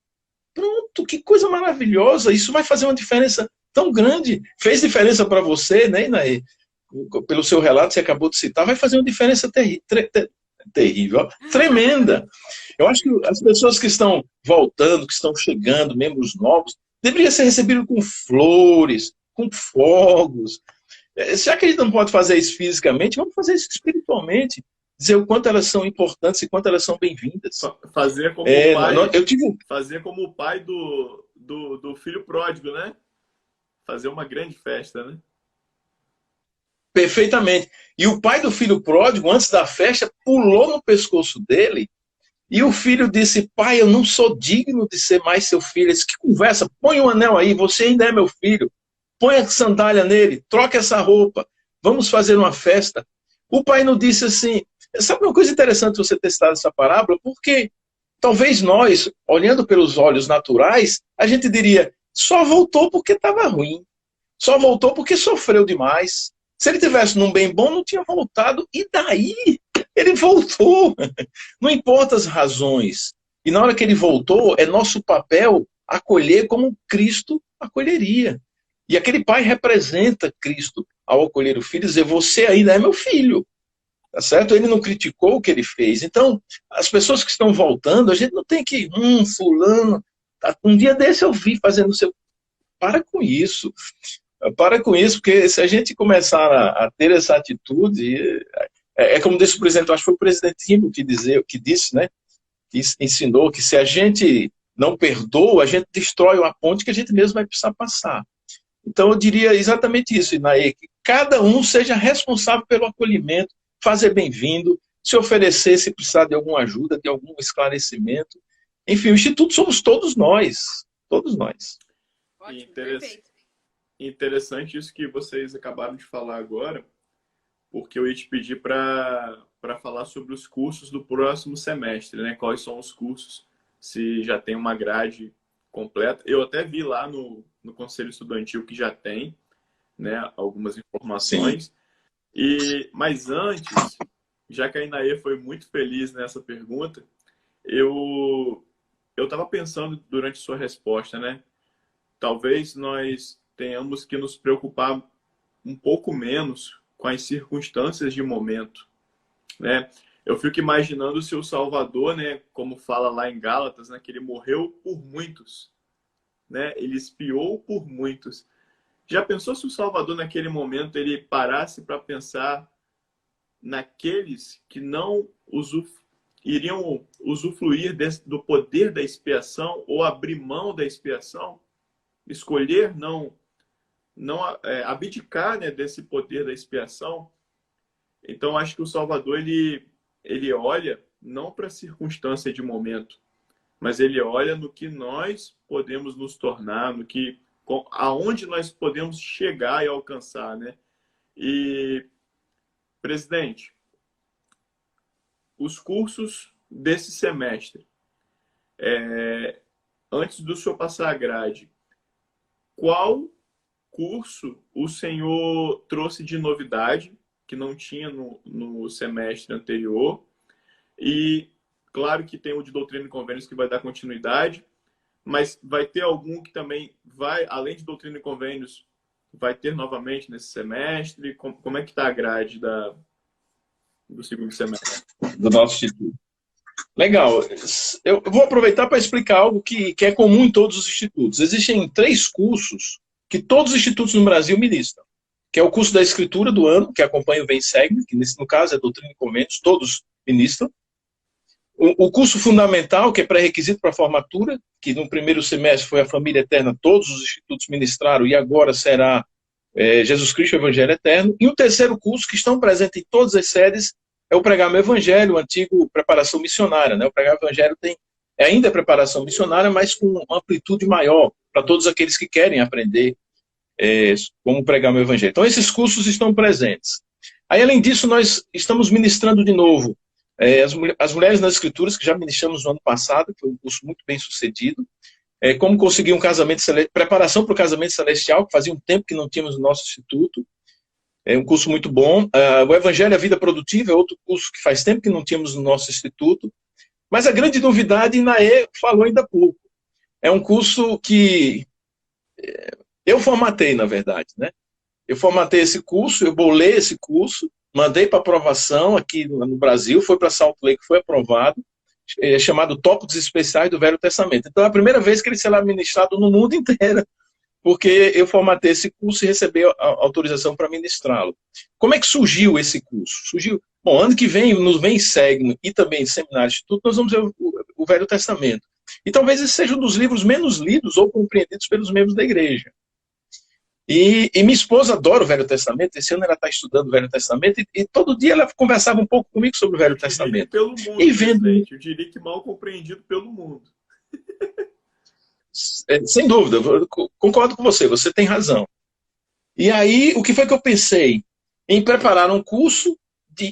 Pronto, que coisa maravilhosa. Isso vai fazer uma diferença tão grande. Fez diferença para você, né, Inaê? Pelo seu relato, você acabou de citar, vai fazer uma diferença terrível, tremenda. Eu acho que as pessoas que estão voltando, que estão chegando, membros novos, deveriam ser recebidos com flores, com fogos. Já que a gente não pode fazer isso fisicamente, vamos fazer isso espiritualmente. Dizer o quanto elas são importantes e quanto elas são bem-vindas. Fazer como o pai do filho pródigo, né? Fazer uma grande festa, né? Perfeitamente. E o pai do filho pródigo, antes da festa, pulou no pescoço dele e o filho disse: pai, eu não sou digno de ser mais seu filho. Ele disse: que conversa, põe um anel aí, você ainda é meu filho. Põe a sandália nele, troca essa roupa, vamos fazer uma festa. O pai não disse assim. Sabe uma coisa interessante você ter citado essa parábola? Porque talvez nós, olhando pelos olhos naturais, a gente diria: só voltou porque estava ruim. Só voltou porque sofreu demais. Se ele tivesse num bem bom, não tinha voltado. E daí? Ele voltou. Não importa as razões. E na hora que ele voltou, é nosso papel acolher como Cristo acolheria. E aquele pai representa Cristo ao acolher o filho e dizer: você ainda é meu filho. Tá certo? Ele não criticou o que ele fez. Então, as pessoas que estão voltando, a gente não tem que... fulano... Um dia desse eu vi fazendo seu... para com isso. Para com isso, porque se a gente começar a ter essa atitude, como disse o presidente, acho que foi o presidente Rimo que disse, né? Que ensinou que se a gente não perdoa, a gente destrói uma ponte que a gente mesmo vai precisar passar. Então eu diria exatamente isso, Inaê, que cada um seja responsável pelo acolhimento, fazer bem-vindo, se oferecer se precisar de alguma ajuda, de algum esclarecimento. Enfim, o Instituto somos todos nós. Todos nós. Ótimo, perfeito. Interessante isso que vocês acabaram de falar agora, porque eu ia te pedir para falar sobre os cursos do próximo semestre, né? Quais são os cursos, se já tem uma grade completa. Eu até vi lá no Conselho Estudantil que já tem, né, algumas informações. Mas antes, já que a Inaê foi muito feliz nessa pergunta, eu estava pensando durante sua resposta, né? Talvez nós tenhamos que nos preocupar um pouco menos com as circunstâncias de momento, né? Eu fico imaginando se o Salvador, né, como fala lá em Gálatas, né, que ele morreu por muitos, né? Ele expiou por muitos. Já pensou se o Salvador naquele momento ele parasse para pensar naqueles que não iriam usufruir do poder da expiação ou abrir mão da expiação, escolher não abdicar, né, desse poder da expiação? Então acho que o Salvador ele olha não para a circunstância de momento, mas ele olha no que nós podemos nos tornar, aonde nós podemos chegar e alcançar, né? E, presidente, os cursos desse semestre, antes do senhor passar a grade, qual curso o senhor trouxe de novidade que não tinha no semestre anterior? E claro que tem o de Doutrina e Convênios que vai dar continuidade, mas vai ter algum que também vai, além de Doutrina e Convênios, vai ter novamente nesse semestre? Como é que está a grade do segundo semestre? Do nosso instituto. Legal. Eu vou aproveitar para explicar algo que é comum em todos os institutos. Existem 3 cursos que todos os institutos no Brasil ministram, que é o curso da Escritura do ano, que acompanha o Vem Segue, que no caso é Doutrina e Convênios, todos ministram. O curso fundamental, que é pré-requisito para a formatura, que no primeiro semestre foi a Família Eterna, todos os institutos ministraram, e agora será Jesus Cristo, o Evangelho Eterno. E o terceiro curso, que estão presentes em todas as séries, é o Pregar o Evangelho, o antigo Preparação Missionária, né? O Pregar o Evangelho ainda preparação missionária, mas com uma amplitude maior para todos aqueles que querem aprender como pregar o Evangelho. Então, esses cursos estão presentes. Aí, além disso, nós estamos ministrando de novo as Mulheres nas Escrituras, que já ministramos no ano passado, que foi um curso muito bem sucedido. Como conseguir um casamento celestial, preparação para o casamento celestial, que fazia um tempo que não tínhamos no nosso instituto. É um curso muito bom. O Evangelho e a Vida Produtiva é outro curso que faz tempo que não tínhamos no nosso instituto. Mas a grande novidade, Inaê falou ainda há pouco, é um curso que eu formatei, na verdade, né? Eu formatei esse curso, eu bolei esse curso, mandei para aprovação aqui no Brasil, foi para Salt Lake, foi aprovado, chamado Tópicos Especiais do Velho Testamento. Então é a primeira vez que ele será ministrado no mundo inteiro, porque eu formatei esse curso e recebi a autorização para ministrá-lo. Como é que surgiu esse curso? Bom, ano que vem, no Vem Segue e também Seminário Instituto, nós vamos ver o Velho Testamento. E talvez esse seja um dos livros menos lidos ou compreendidos pelos membros da igreja. E minha esposa adora o Velho Testamento. Esse ano ela está estudando o Velho Testamento e todo dia ela conversava um pouco comigo sobre o Velho Testamento. Pelo mundo, e vendo... eu diria que mal compreendido pelo mundo. Sem dúvida, eu concordo com você, você tem razão. E aí, o que foi que eu pensei? Em preparar um curso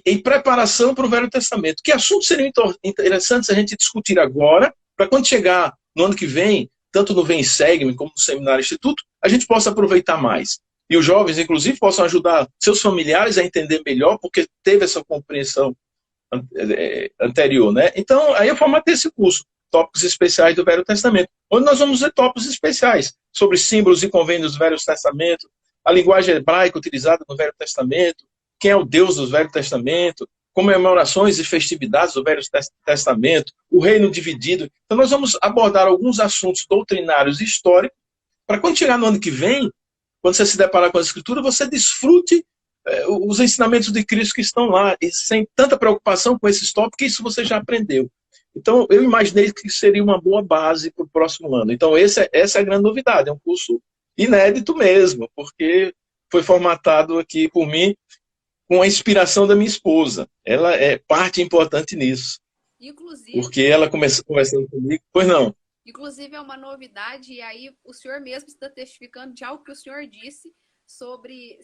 em preparação para o Velho Testamento. Que assuntos seriam interessantes a gente discutir agora, para quando chegar no ano que vem, tanto no Vem Segue como no Seminário Instituto, a gente possa aproveitar mais. E os jovens, inclusive, possam ajudar seus familiares a entender melhor, porque teve essa compreensão anterior, né? Então, aí eu formatei esse curso, Tópicos Especiais do Velho Testamento, onde nós vamos ver tópicos especiais sobre símbolos e convênios do Velho Testamento, a linguagem hebraica utilizada no Velho Testamento, quem é o Deus do Velho Testamento, comemorações e festividades do Velho Testamento, o reino dividido. Então nós vamos abordar alguns assuntos doutrinários e históricos para quando chegar no ano que vem, quando você se deparar com a Escritura, você desfrute os ensinamentos de Cristo que estão lá, e sem tanta preocupação com esses tópicos, que isso você já aprendeu. Então, eu imaginei que seria uma boa base para o próximo ano. Então, essa é a grande novidade, é um curso inédito mesmo, porque foi formatado aqui por mim com a inspiração da minha esposa. Ela é parte importante nisso. Inclusive, porque ela começou conversando comigo. Pois não. Inclusive, é uma novidade, e aí o senhor mesmo está testificando de algo que o senhor disse sobre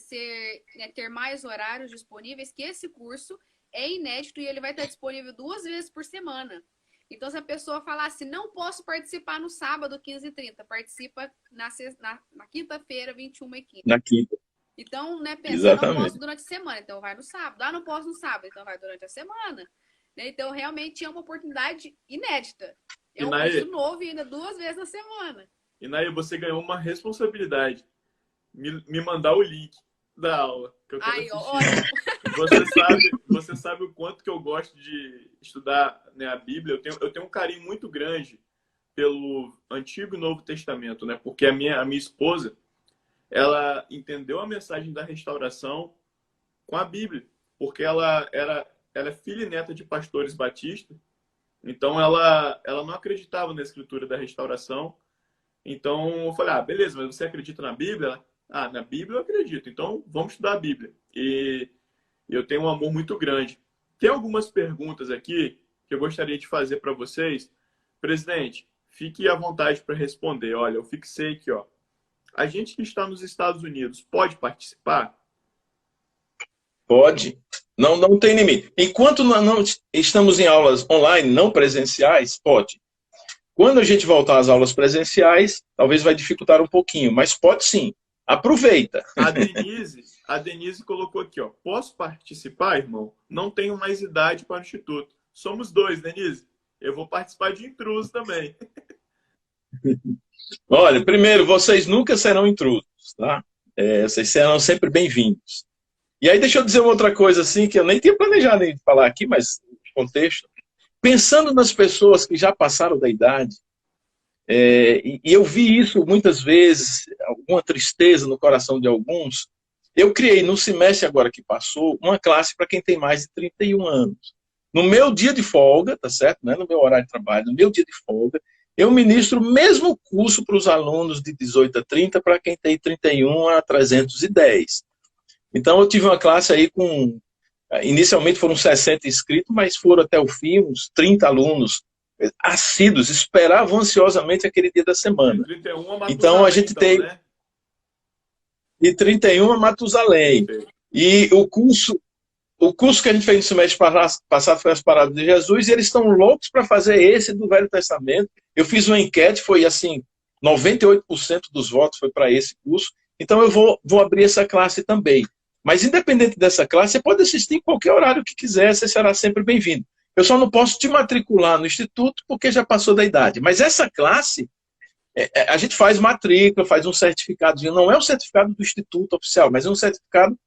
ter mais horários disponíveis, que esse curso é inédito e ele vai estar disponível 2 vezes por semana. Então, se a pessoa falar assim, não posso participar no sábado, 15h30, participa na quinta-feira, 21h15. Na quinta. Então, né, pensa, não posso durante a semana, então vai no sábado. Ah, não posso no sábado, então vai durante a semana. Então, realmente é uma oportunidade inédita. É um curso novo e ainda 2 vezes na semana. E Nair, você ganhou uma responsabilidade. Me mandar o link da aula que eu quero assistir. Você sabe o quanto que eu gosto de estudar, né, a Bíblia. Eu tenho um carinho muito grande pelo Antigo e Novo Testamento, né? Porque a minha esposa, ela entendeu a mensagem da restauração com a Bíblia. Porque ela é filha e neta de pastores batistas. Então, ela não acreditava na escritura da restauração. Então, eu falei, beleza, mas você acredita na Bíblia? Na Bíblia eu acredito. Então, vamos estudar a Bíblia. E eu tenho um amor muito grande. Tem algumas perguntas aqui que eu gostaria de fazer para vocês. Presidente, fique à vontade para responder. Olha, eu fixei aqui, ó. A gente que está nos Estados Unidos pode participar? Pode. Não tem limite. Enquanto não estamos em aulas online, não presenciais, pode. Quando a gente voltar às aulas presenciais, talvez vai dificultar um pouquinho, mas pode sim. Aproveita. A Denise colocou aqui, ó. Posso participar, irmão? Não tenho mais idade para o Instituto. Somos 2, Denise. Eu vou participar de intruso também. Olha, primeiro, vocês nunca serão intrusos, tá? Vocês serão sempre bem-vindos. E aí deixa eu dizer uma outra coisa assim, que eu nem tinha planejado em falar aqui, mas no contexto. Pensando nas pessoas que já passaram da idade, e eu vi isso muitas vezes, alguma tristeza no coração de alguns, eu criei no semestre agora que passou, uma classe para quem tem mais de 31 anos. No meu dia de folga, tá certo? Não é no meu horário de trabalho, no meu dia de folga, eu ministro o mesmo curso para os alunos de 18 a 30, para quem tem 31 a 310. Então, eu tive uma classe aí com... Inicialmente foram 60 inscritos, mas foram até o fim uns 30 alunos assíduos, esperavam ansiosamente aquele dia da semana. 31 a então, a gente tem... Né? De 31 a Matusalém. Perfeito. E o curso que a gente fez no semestre passado foi As Parábolas de Jesus, e eles estão loucos para fazer esse do Velho Testamento. Eu fiz uma enquete, foi assim, 98% dos votos foi para esse curso. Então, eu vou abrir essa classe também. Mas, independente dessa classe, você pode assistir em qualquer horário que quiser, você será sempre bem-vindo. Eu só não posso te matricular no instituto porque já passou da idade. Mas essa classe, a gente faz matrícula, faz um certificado. Não é um certificado do instituto oficial, mas é um certificado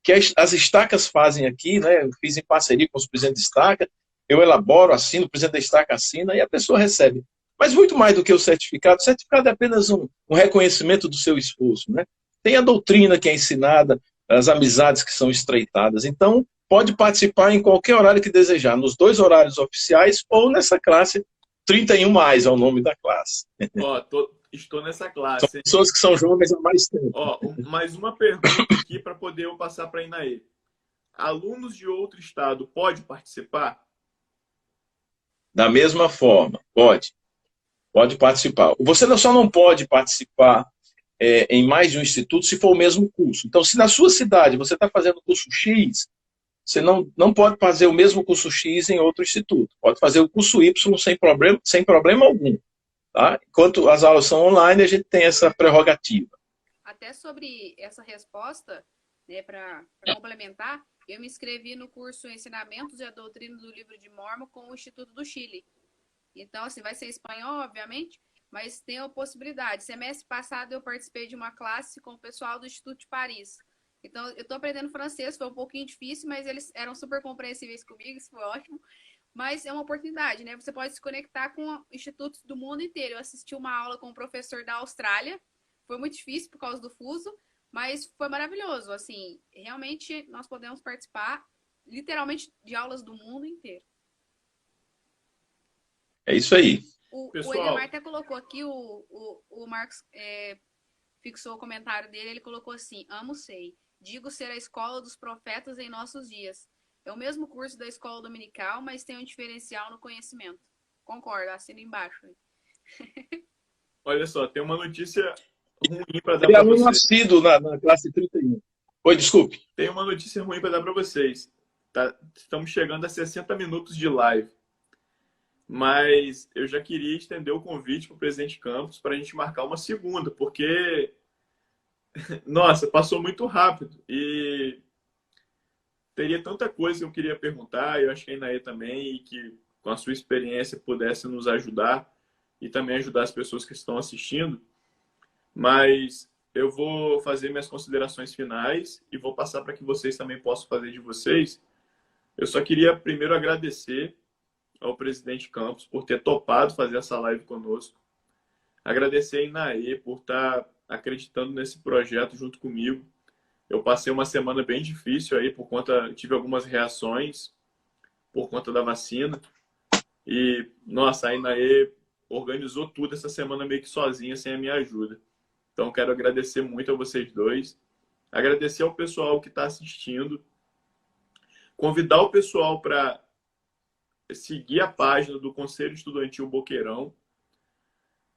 que as estacas fazem aqui, né? Eu fiz em parceria com os presidentes de estaca, eu elaboro, assino, o presidente da estaca assina e a pessoa recebe. Mas muito mais do que o certificado é apenas um reconhecimento do seu esforço, né? Tem a doutrina que é ensinada, as amizades que são estreitadas. Então, pode participar em qualquer horário que desejar, nos 2 horários oficiais ou nessa classe 31 mais, é o nome da classe. Estou nessa classe. São pessoas que são jovens há mais tempo. Mais uma pergunta aqui para poder eu passar para a Inaê. Alunos de outro estado podem participar? Da mesma forma, pode. Pode participar. Você só não pode participar em mais de um instituto se for o mesmo curso. Então, se na sua cidade você está fazendo o curso X, você não pode fazer o mesmo curso X em outro instituto. Pode fazer o curso Y sem problema algum. Tá? Enquanto as aulas são online, a gente tem essa prerrogativa. Até sobre essa resposta, né, para complementar, eu me inscrevi no curso Ensinamentos e a Doutrina do Livro de Mórmon com o Instituto do Chile. Então, assim, vai ser em espanhol, obviamente, mas tem a possibilidade. Semestre passado eu participei de uma classe com o pessoal do Instituto de Paris. Então, eu estou aprendendo francês, foi um pouquinho difícil, mas eles eram super compreensíveis comigo, isso foi ótimo. Mas é uma oportunidade, né? Você pode se conectar com institutos do mundo inteiro. Eu assisti uma aula com um professor da Austrália, foi muito difícil por causa do fuso, mas foi maravilhoso. Assim, realmente nós podemos participar literalmente de aulas do mundo inteiro. É isso aí. O Edemar até colocou aqui, o Marcos fixou o comentário dele, ele colocou assim: amo SEI, digo ser a escola dos profetas em nossos dias. É o mesmo curso da escola dominical, mas tem um diferencial no conhecimento. Concordo, assina embaixo. Olha só, tem uma notícia ruim para dar para vocês. Nascido na classe 31. Oi, desculpe. Tem uma notícia ruim para dar para vocês. Estamos chegando a 60 minutos de live. Mas eu já queria estender o convite para o presidente Campos para a gente marcar uma segunda, porque, nossa, passou muito rápido. E teria tanta coisa que eu queria perguntar, eu acho que a Inaê também, e que com a sua experiência pudesse nos ajudar e também ajudar as pessoas que estão assistindo. Mas eu vou fazer minhas considerações finais e vou passar para que vocês também possam fazer de vocês. Eu só queria primeiro agradecer ao presidente Campos por ter topado fazer essa live conosco. Agradecer a Inaê por estar acreditando nesse projeto junto comigo. Eu passei uma semana bem difícil aí tive algumas reações por conta da vacina. E, nossa, a Inaê organizou tudo essa semana meio que sozinha, sem a minha ajuda. Então, quero agradecer muito a vocês dois. Agradecer ao pessoal que está assistindo. Convidar o pessoal para seguir a página do Conselho Estudantil Boqueirão.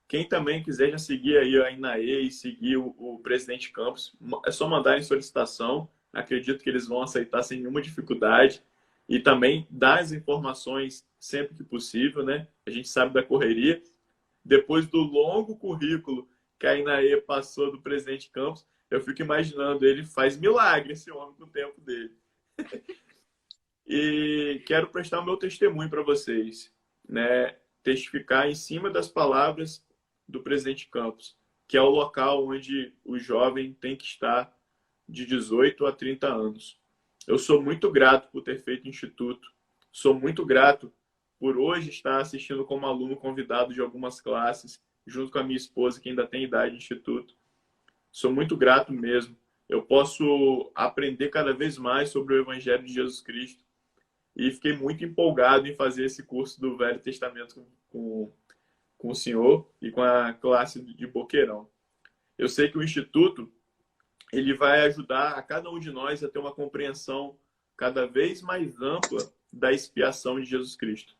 Quem também quiser já seguir aí a Inaê e seguir o presidente Campos, é só mandar em solicitação. Acredito que eles vão aceitar sem nenhuma dificuldade. E também dar as informações sempre que possível, né? A gente sabe da correria. Depois do longo currículo que a Inaê passou do presidente Campos, eu fico imaginando, ele faz milagre, esse homem, com o tempo dele. E quero prestar o meu testemunho para vocês, né? Testificar em cima das palavras do presidente Campos, que é o local onde o jovem tem que estar de 18 a 30 anos. Eu sou muito grato por ter feito o Instituto. Sou muito grato por hoje estar assistindo como aluno convidado de algumas classes, junto com a minha esposa, que ainda tem idade de Instituto. Sou muito grato mesmo. Eu posso aprender cada vez mais sobre o Evangelho de Jesus Cristo. E fiquei muito empolgado em fazer esse curso do Velho Testamento com o senhor e com a classe de Boqueirão. Eu sei que o Instituto ele vai ajudar a cada um de nós a ter uma compreensão cada vez mais ampla da expiação de Jesus Cristo,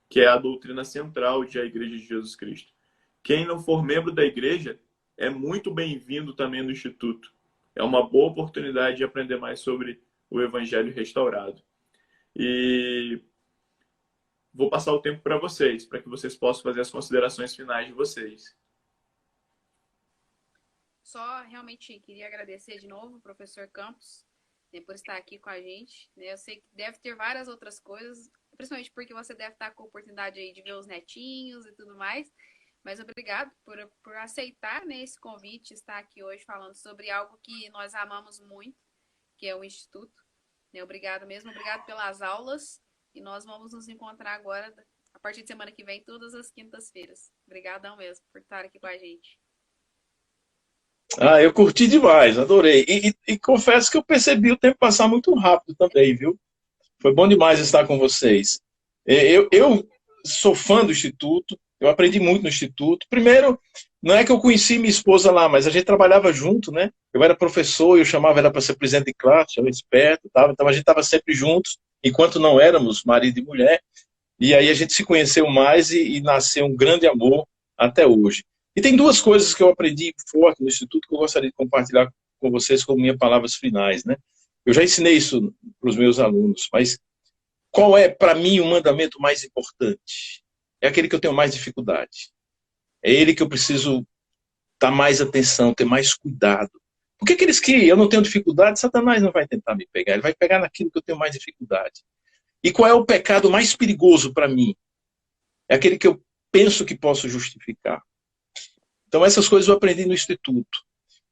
que é a doutrina central da Igreja de Jesus Cristo. Quem não for membro da igreja é muito bem-vindo também no Instituto. É uma boa oportunidade de aprender mais sobre o Evangelho restaurado. E vou passar o tempo para vocês, para que vocês possam fazer as considerações finais de vocês. Só realmente queria agradecer de novo ao professor Campos, né, por estar aqui com a gente. Né? Eu sei que deve ter várias outras coisas, principalmente porque você deve estar com a oportunidade aí de ver os netinhos e tudo mais. Mas obrigado por aceitar, né, esse convite, estar aqui hoje falando sobre algo que nós amamos muito, que é o Instituto. Né? Obrigado mesmo, obrigado pelas aulas. E nós vamos nos encontrar agora, a partir de semana que vem, todas as quintas-feiras. Obrigadão mesmo por estar aqui com a gente. Eu curti demais, adorei. E confesso que eu percebi o tempo passar muito rápido também, viu? Foi bom demais estar com vocês. Eu sou fã do Instituto, eu aprendi muito no Instituto. Primeiro, não é que eu conheci minha esposa lá, mas a gente trabalhava junto, né? Eu era professor, eu chamava ela para ser presidente de classe, eu era esperto, então a gente estava sempre juntos, enquanto não éramos marido e mulher. E aí a gente se conheceu mais e nasceu um grande amor até hoje. E tem duas coisas que eu aprendi forte no Instituto que eu gostaria de compartilhar com vocês como minhas palavras finais, né? Eu já ensinei isso para os meus alunos, mas qual é, para mim, o mandamento mais importante? É aquele que eu tenho mais dificuldade. É ele que eu preciso dar mais atenção, ter mais cuidado. Porque aqueles que eu não tenho dificuldade, Satanás não vai tentar me pegar, ele vai pegar naquilo que eu tenho mais dificuldade. E qual é o pecado mais perigoso para mim? É aquele que eu penso que posso justificar. Então essas coisas eu aprendi no Instituto.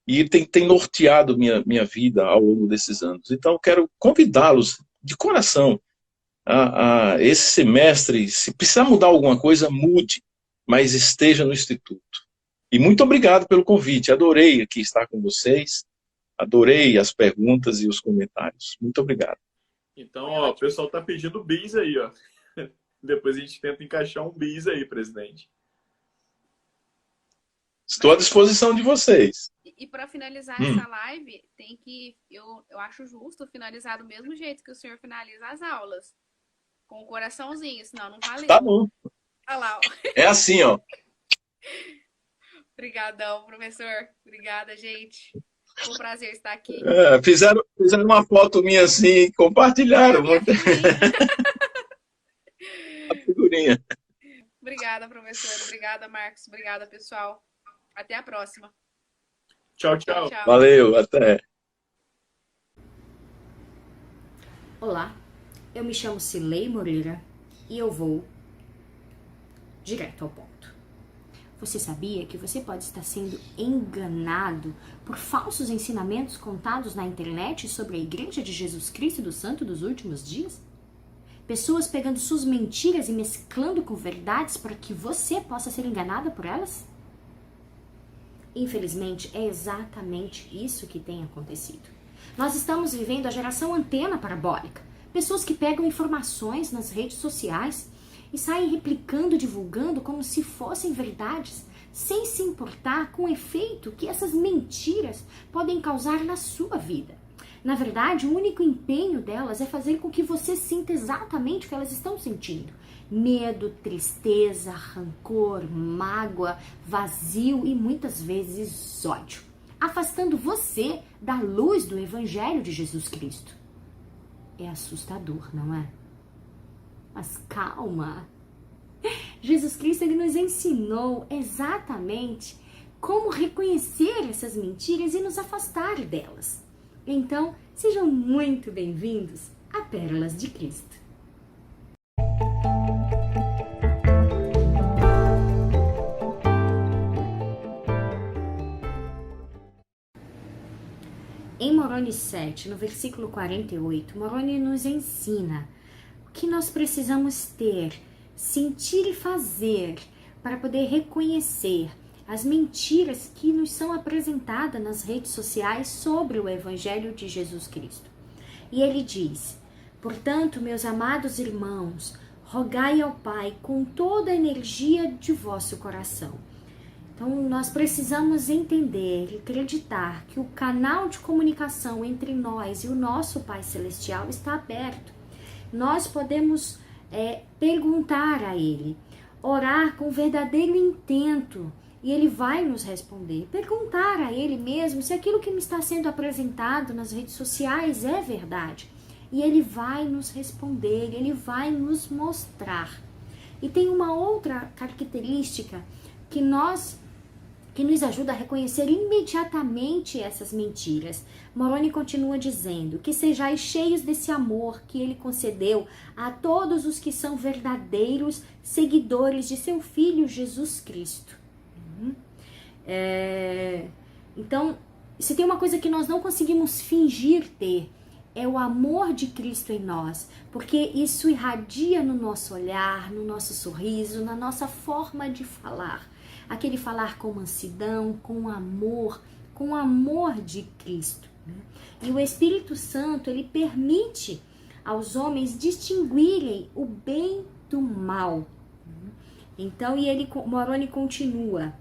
E tem norteado minha vida ao longo desses anos. Então eu quero convidá-los de coração a esse semestre, se precisar mudar alguma coisa, mude, mas esteja no Instituto. E muito obrigado pelo convite. Adorei aqui estar com vocês. Adorei as perguntas e os comentários. Muito obrigado. Então, ó, o pessoal tá pedindo bis aí, ó. Depois a gente tenta encaixar um bis aí, presidente. Estou à disposição de vocês. E para finalizar essa live, tem que, eu acho justo finalizar do mesmo jeito que o senhor finaliza as aulas. Com o coraçãozinho, senão não valeu. Tá bom. Olha lá, ó. É assim, ó. Obrigadão, professor. Obrigada, gente. Foi um prazer estar aqui. Fizeram uma foto minha assim, compartilharam. A figurinha. Obrigada, professor. Obrigada, Marcos. Obrigada, pessoal. Até a próxima. Tchau, tchau. Valeu, até. Olá, eu me chamo Cilei Moreira e eu vou direto ao ponto. Você sabia que você pode estar sendo enganado por falsos ensinamentos contados na internet sobre a Igreja de Jesus Cristo do Santo dos Últimos Dias? Pessoas pegando suas mentiras e mesclando com verdades para que você possa ser enganada por elas? Infelizmente, é exatamente isso que tem acontecido. Nós estamos vivendo a geração antena parabólica. Pessoas que pegam informações nas redes sociais e saem replicando, divulgando como se fossem verdades, sem se importar com o efeito que essas mentiras podem causar na sua vida. Na verdade, o único empenho delas é fazer com que você sinta exatamente o que elas estão sentindo. Medo, tristeza, rancor, mágoa, vazio e muitas vezes ódio, afastando você da luz do Evangelho de Jesus Cristo. É assustador, não é? Mas calma! Jesus Cristo, ele nos ensinou exatamente como reconhecer essas mentiras e nos afastar delas. Então, sejam muito bem-vindos a Pérolas de Cristo. Em Moroni 7, no versículo 48, Moroni nos ensina o que nós precisamos ter, sentir e fazer para poder reconhecer as mentiras que nos são apresentadas nas redes sociais sobre o Evangelho de Jesus Cristo. E ele diz: portanto, meus amados irmãos, rogai ao Pai com toda a energia de vosso coração. Então, nós precisamos entender e acreditar que o canal de comunicação entre nós e o nosso Pai Celestial está aberto. Nós podemos perguntar a Ele, orar com verdadeiro intento, e Ele vai nos responder. Perguntar a Ele mesmo se aquilo que me está sendo apresentado nas redes sociais é verdade. E Ele vai nos responder, Ele vai nos mostrar. E tem uma outra característica que nos ajuda a reconhecer imediatamente essas mentiras. Moroni continua dizendo que sejais cheios desse amor que Ele concedeu a todos os que são verdadeiros seguidores de seu Filho Jesus Cristo. Então, se tem uma coisa que nós não conseguimos fingir ter, é o amor de Cristo em nós, porque isso irradia no nosso olhar, no nosso sorriso, na nossa forma de falar. Aquele falar com mansidão, com o amor de Cristo. E o Espírito Santo, ele permite aos homens distinguirem o bem do mal. Então, Moroni continua: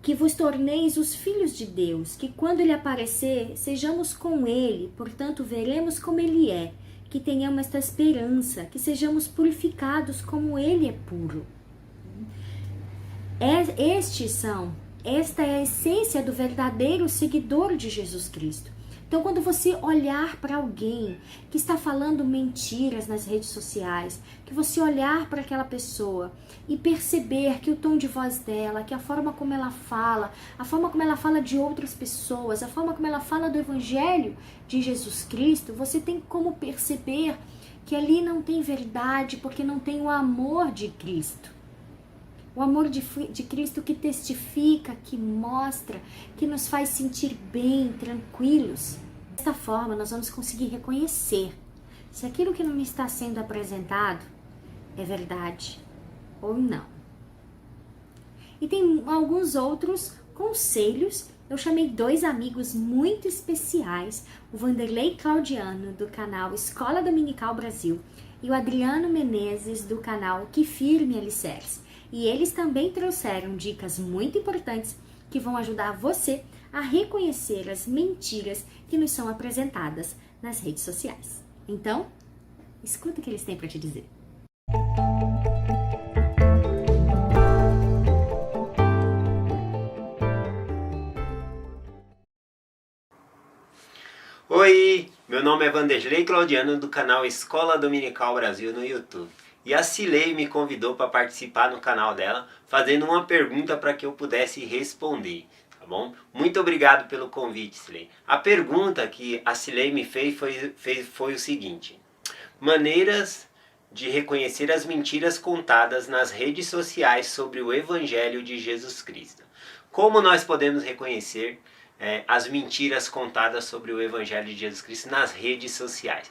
que vos torneis os filhos de Deus, que quando Ele aparecer, sejamos com Ele, portanto veremos como Ele é, que tenhamos esta esperança, que sejamos purificados como Ele é puro. Esta é a essência do verdadeiro seguidor de Jesus Cristo. Então, quando você olhar para alguém que está falando mentiras nas redes sociais, que você olhar para aquela pessoa e perceber que o tom de voz dela, que a forma como ela fala, a forma como ela fala de outras pessoas, a forma como ela fala do Evangelho de Jesus Cristo, você tem como perceber que ali não tem verdade, porque não tem o amor de Cristo. O amor de Cristo que testifica, que mostra, que nos faz sentir bem, tranquilos. Desta forma, nós vamos conseguir reconhecer se aquilo que não está sendo apresentado é verdade ou não. E tem alguns outros conselhos. Eu chamei 2 amigos muito especiais, o Vanderlei Claudiano, do canal Escola Dominical Brasil, e o Adriano Menezes, do canal Que Firme Alicerce. E eles também trouxeram dicas muito importantes que vão ajudar você a reconhecer as mentiras que nos são apresentadas nas redes sociais. Então, escuta o que eles têm para te dizer. Oi, meu nome é Vanderlei Claudiano do canal Escola Dominical Brasil no YouTube. E a Cilei me convidou para participar no canal dela, fazendo uma pergunta para que eu pudesse responder, tá bom? Muito obrigado pelo convite, Cilei. A pergunta que a Cilei me fez foi o seguinte: maneiras de reconhecer as mentiras contadas nas redes sociais sobre o Evangelho de Jesus Cristo. Como nós podemos reconhecer as mentiras contadas sobre o Evangelho de Jesus Cristo nas redes sociais?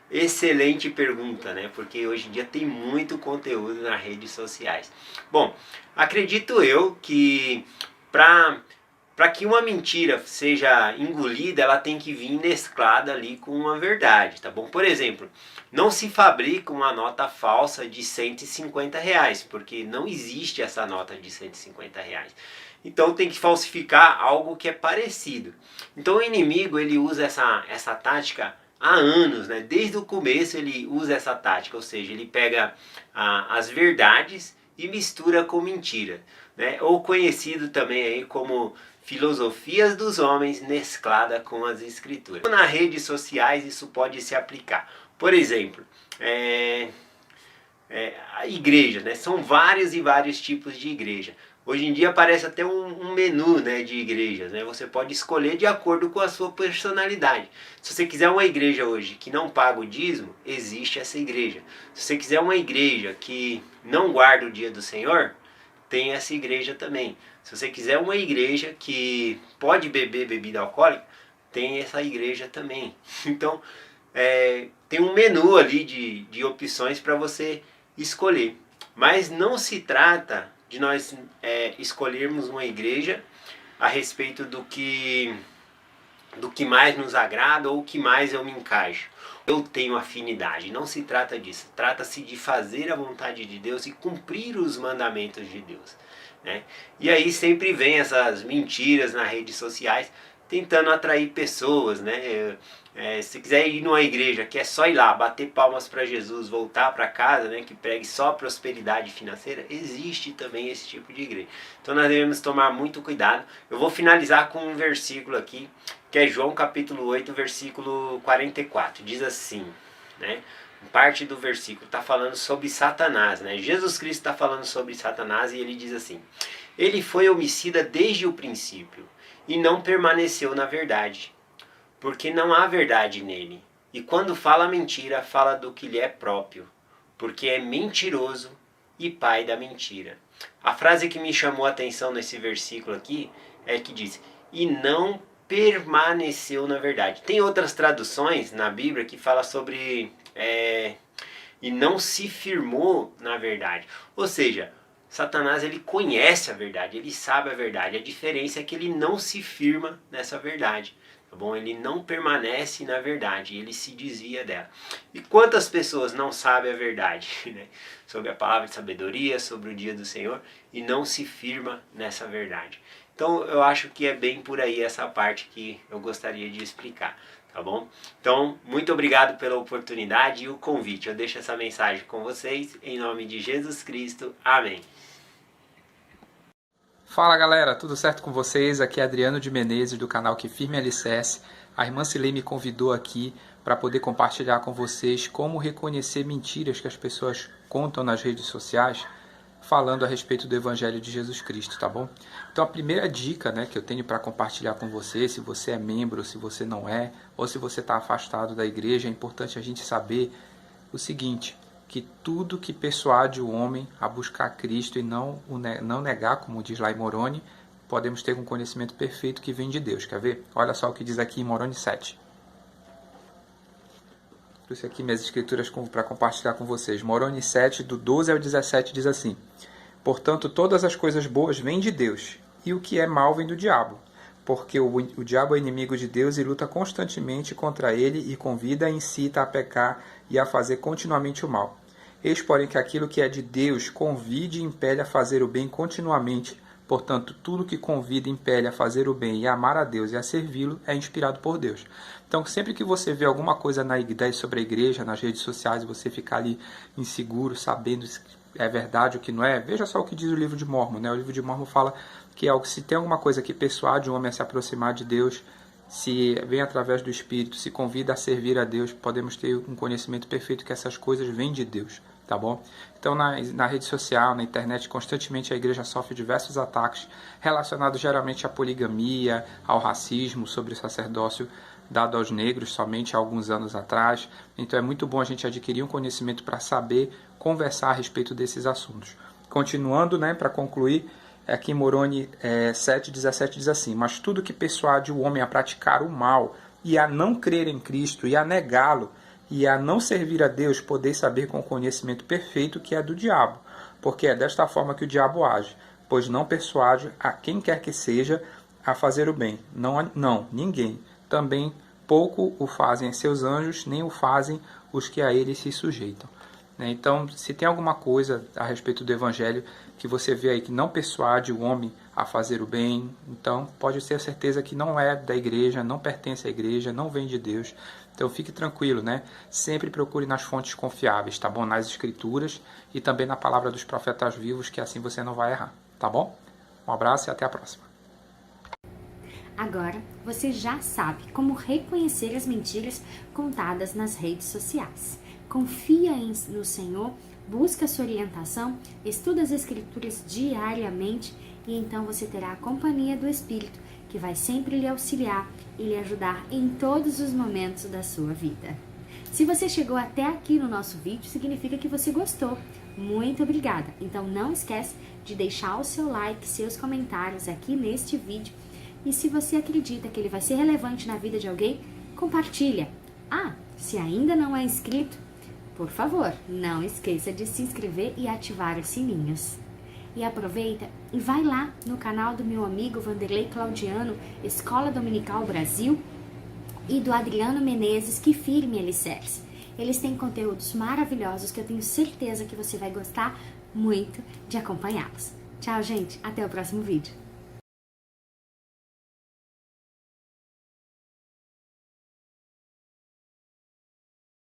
Excelente pergunta, né? Porque hoje em dia tem muito conteúdo nas redes sociais. Bom, acredito eu que para que uma mentira seja engolida, ela tem que vir mesclada ali com uma verdade, tá bom? Por exemplo, não se fabrica uma nota falsa de R$150, porque não existe essa nota de R$150. Então tem que falsificar algo que é parecido. Então o inimigo, ele usa essa tática há anos, né? Desde o começo ele usa essa tática, ou seja, ele pega as verdades e mistura com mentira, né? Ou conhecido também aí como filosofias dos homens mesclada com as escrituras. Nas redes sociais isso pode se aplicar. Por exemplo, a igreja, né? São vários e vários tipos de igreja. Hoje em dia aparece até um menu, né, de igrejas, né? Você pode escolher de acordo com a sua personalidade. Se você quiser uma igreja hoje que não paga o dízimo, existe essa igreja. Se você quiser uma igreja que não guarda o dia do Senhor, tem essa igreja também. Se você quiser uma igreja que pode beber bebida alcoólica, tem essa igreja também. Então, tem um menu ali de opções para você escolher. Mas não se trata de nós escolhermos uma igreja a respeito do que mais nos agrada ou o que mais eu me encaixo. Eu tenho afinidade. Não se trata disso. Trata-se de fazer a vontade de Deus e cumprir os mandamentos de Deus, né? E aí sempre vem essas mentiras nas redes sociais tentando atrair pessoas, né? Se quiser ir numa igreja que é só ir lá, bater palmas para Jesus, voltar para casa, né? Que pregue só prosperidade financeira, existe também esse tipo de igreja. Então nós devemos tomar muito cuidado. Eu vou finalizar com um versículo aqui, que é João capítulo 8, versículo 44. Diz assim, né? Parte do versículo está falando sobre Satanás, né? Jesus Cristo está falando sobre Satanás e ele diz assim: ele foi homicida desde o princípio e não permaneceu na verdade, porque não há verdade nele. E quando fala mentira, fala do que lhe é próprio, porque é mentiroso e pai da mentira. A frase que me chamou a atenção nesse versículo aqui é que diz: e não permaneceu na verdade. Tem outras traduções na Bíblia que fala sobre e não se firmou na verdade. Ou seja, Satanás, ele conhece a verdade, ele sabe a verdade. A diferença é que ele não se firma nessa verdade, tá bom? Ele não permanece na verdade, ele se desvia dela. E quantas pessoas não sabem a verdade, né? Sobre a palavra de sabedoria, sobre o dia do Senhor, e não se firma nessa verdade. Então eu acho que é bem por aí essa parte que eu gostaria de explicar, tá bom? Então, muito obrigado pela oportunidade e o convite. Eu deixo essa mensagem com vocês, em nome de Jesus Cristo. Amém. Fala galera, tudo certo com vocês? Aqui é Adriano de Menezes do canal Que Firme Alicerce. A irmã Cilei me convidou aqui para poder compartilhar com vocês como reconhecer mentiras que as pessoas contam nas redes sociais, falando a respeito do Evangelho de Jesus Cristo, tá bom? Então a primeira dica, né, que eu tenho para compartilhar com você, se você é membro, se você não é, ou se você está afastado da igreja, é importante a gente saber o seguinte: que tudo que persuade o homem a buscar Cristo e não negar, como diz lá em Moroni, podemos ter um conhecimento perfeito que vem de Deus. Quer ver? Olha só o que diz aqui em Moroni 7. Trouxe aqui minhas escrituras para compartilhar com vocês. Moroni 7, do 12 ao 17, diz assim: Portanto, todas as coisas boas vêm de Deus, e o que é mal vem do diabo. Porque o diabo é inimigo de Deus e luta constantemente contra ele e convida, incita a pecar e a fazer continuamente o mal. Eis, porém, que aquilo que é de Deus convide e impele a fazer o bem continuamente. Portanto, tudo que convida e impele a fazer o bem e a amar a Deus e a servi-lo é inspirado por Deus. Então, sempre que você vê alguma coisa sobre a igreja, nas redes sociais, você ficar ali inseguro, sabendo se é verdade ou que não é, veja só o que diz o livro de Mórmon, né? O livro de Mórmon fala que se tem alguma coisa que persuade o homem a se aproximar de Deus, se vem através do Espírito, se convida a servir a Deus, podemos ter um conhecimento perfeito que essas coisas vêm de Deus, tá bom? Então, na rede social, na internet, constantemente a igreja sofre diversos ataques relacionados geralmente à poligamia, ao racismo, sobre o sacerdócio dado aos negros somente há alguns anos atrás. Então, é muito bom a gente adquirir um conhecimento para saber conversar a respeito desses assuntos. Continuando, né, para concluir, aqui em Moroni 7,17 diz assim: mas tudo que persuade o homem a praticar o mal e a não crer em Cristo e a negá-lo e a não servir a Deus, podeis saber com conhecimento perfeito que é do diabo, porque é desta forma que o diabo age, pois não persuade a quem quer que seja a fazer o bem. Não, ninguém. Também pouco o fazem seus anjos, nem o fazem os que a ele se sujeitam. Então, se tem alguma coisa a respeito do Evangelho que você vê aí que não persuade o homem a fazer o bem, então pode ter certeza que não é da igreja, não pertence à igreja, não vem de Deus. Então fique tranquilo, né? Sempre procure nas fontes confiáveis, tá bom? Nas escrituras e também na palavra dos profetas vivos, que assim você não vai errar, tá bom? Um abraço e até a próxima. Agora você já sabe como reconhecer as mentiras contadas nas redes sociais. Confia no Senhor, busca a sua orientação, estuda as Escrituras diariamente e então você terá a companhia do Espírito, que vai sempre lhe auxiliar e lhe ajudar em todos os momentos da sua vida. Se você chegou até aqui no nosso vídeo, significa que você gostou. Muito obrigada! Então não esquece de deixar o seu like, seus comentários aqui neste vídeo. E se você acredita que ele vai ser relevante na vida de alguém, compartilha. Se ainda não é inscrito, por favor, não esqueça de se inscrever e ativar os sininhos. E aproveita e vai lá no canal do meu amigo Vanderlei Claudiano, Escola Dominical Brasil, e do Adriano Menezes, Que Firme Alicerce. Eles têm conteúdos maravilhosos que eu tenho certeza que você vai gostar muito de acompanhá-los. Tchau, gente. Até o próximo vídeo.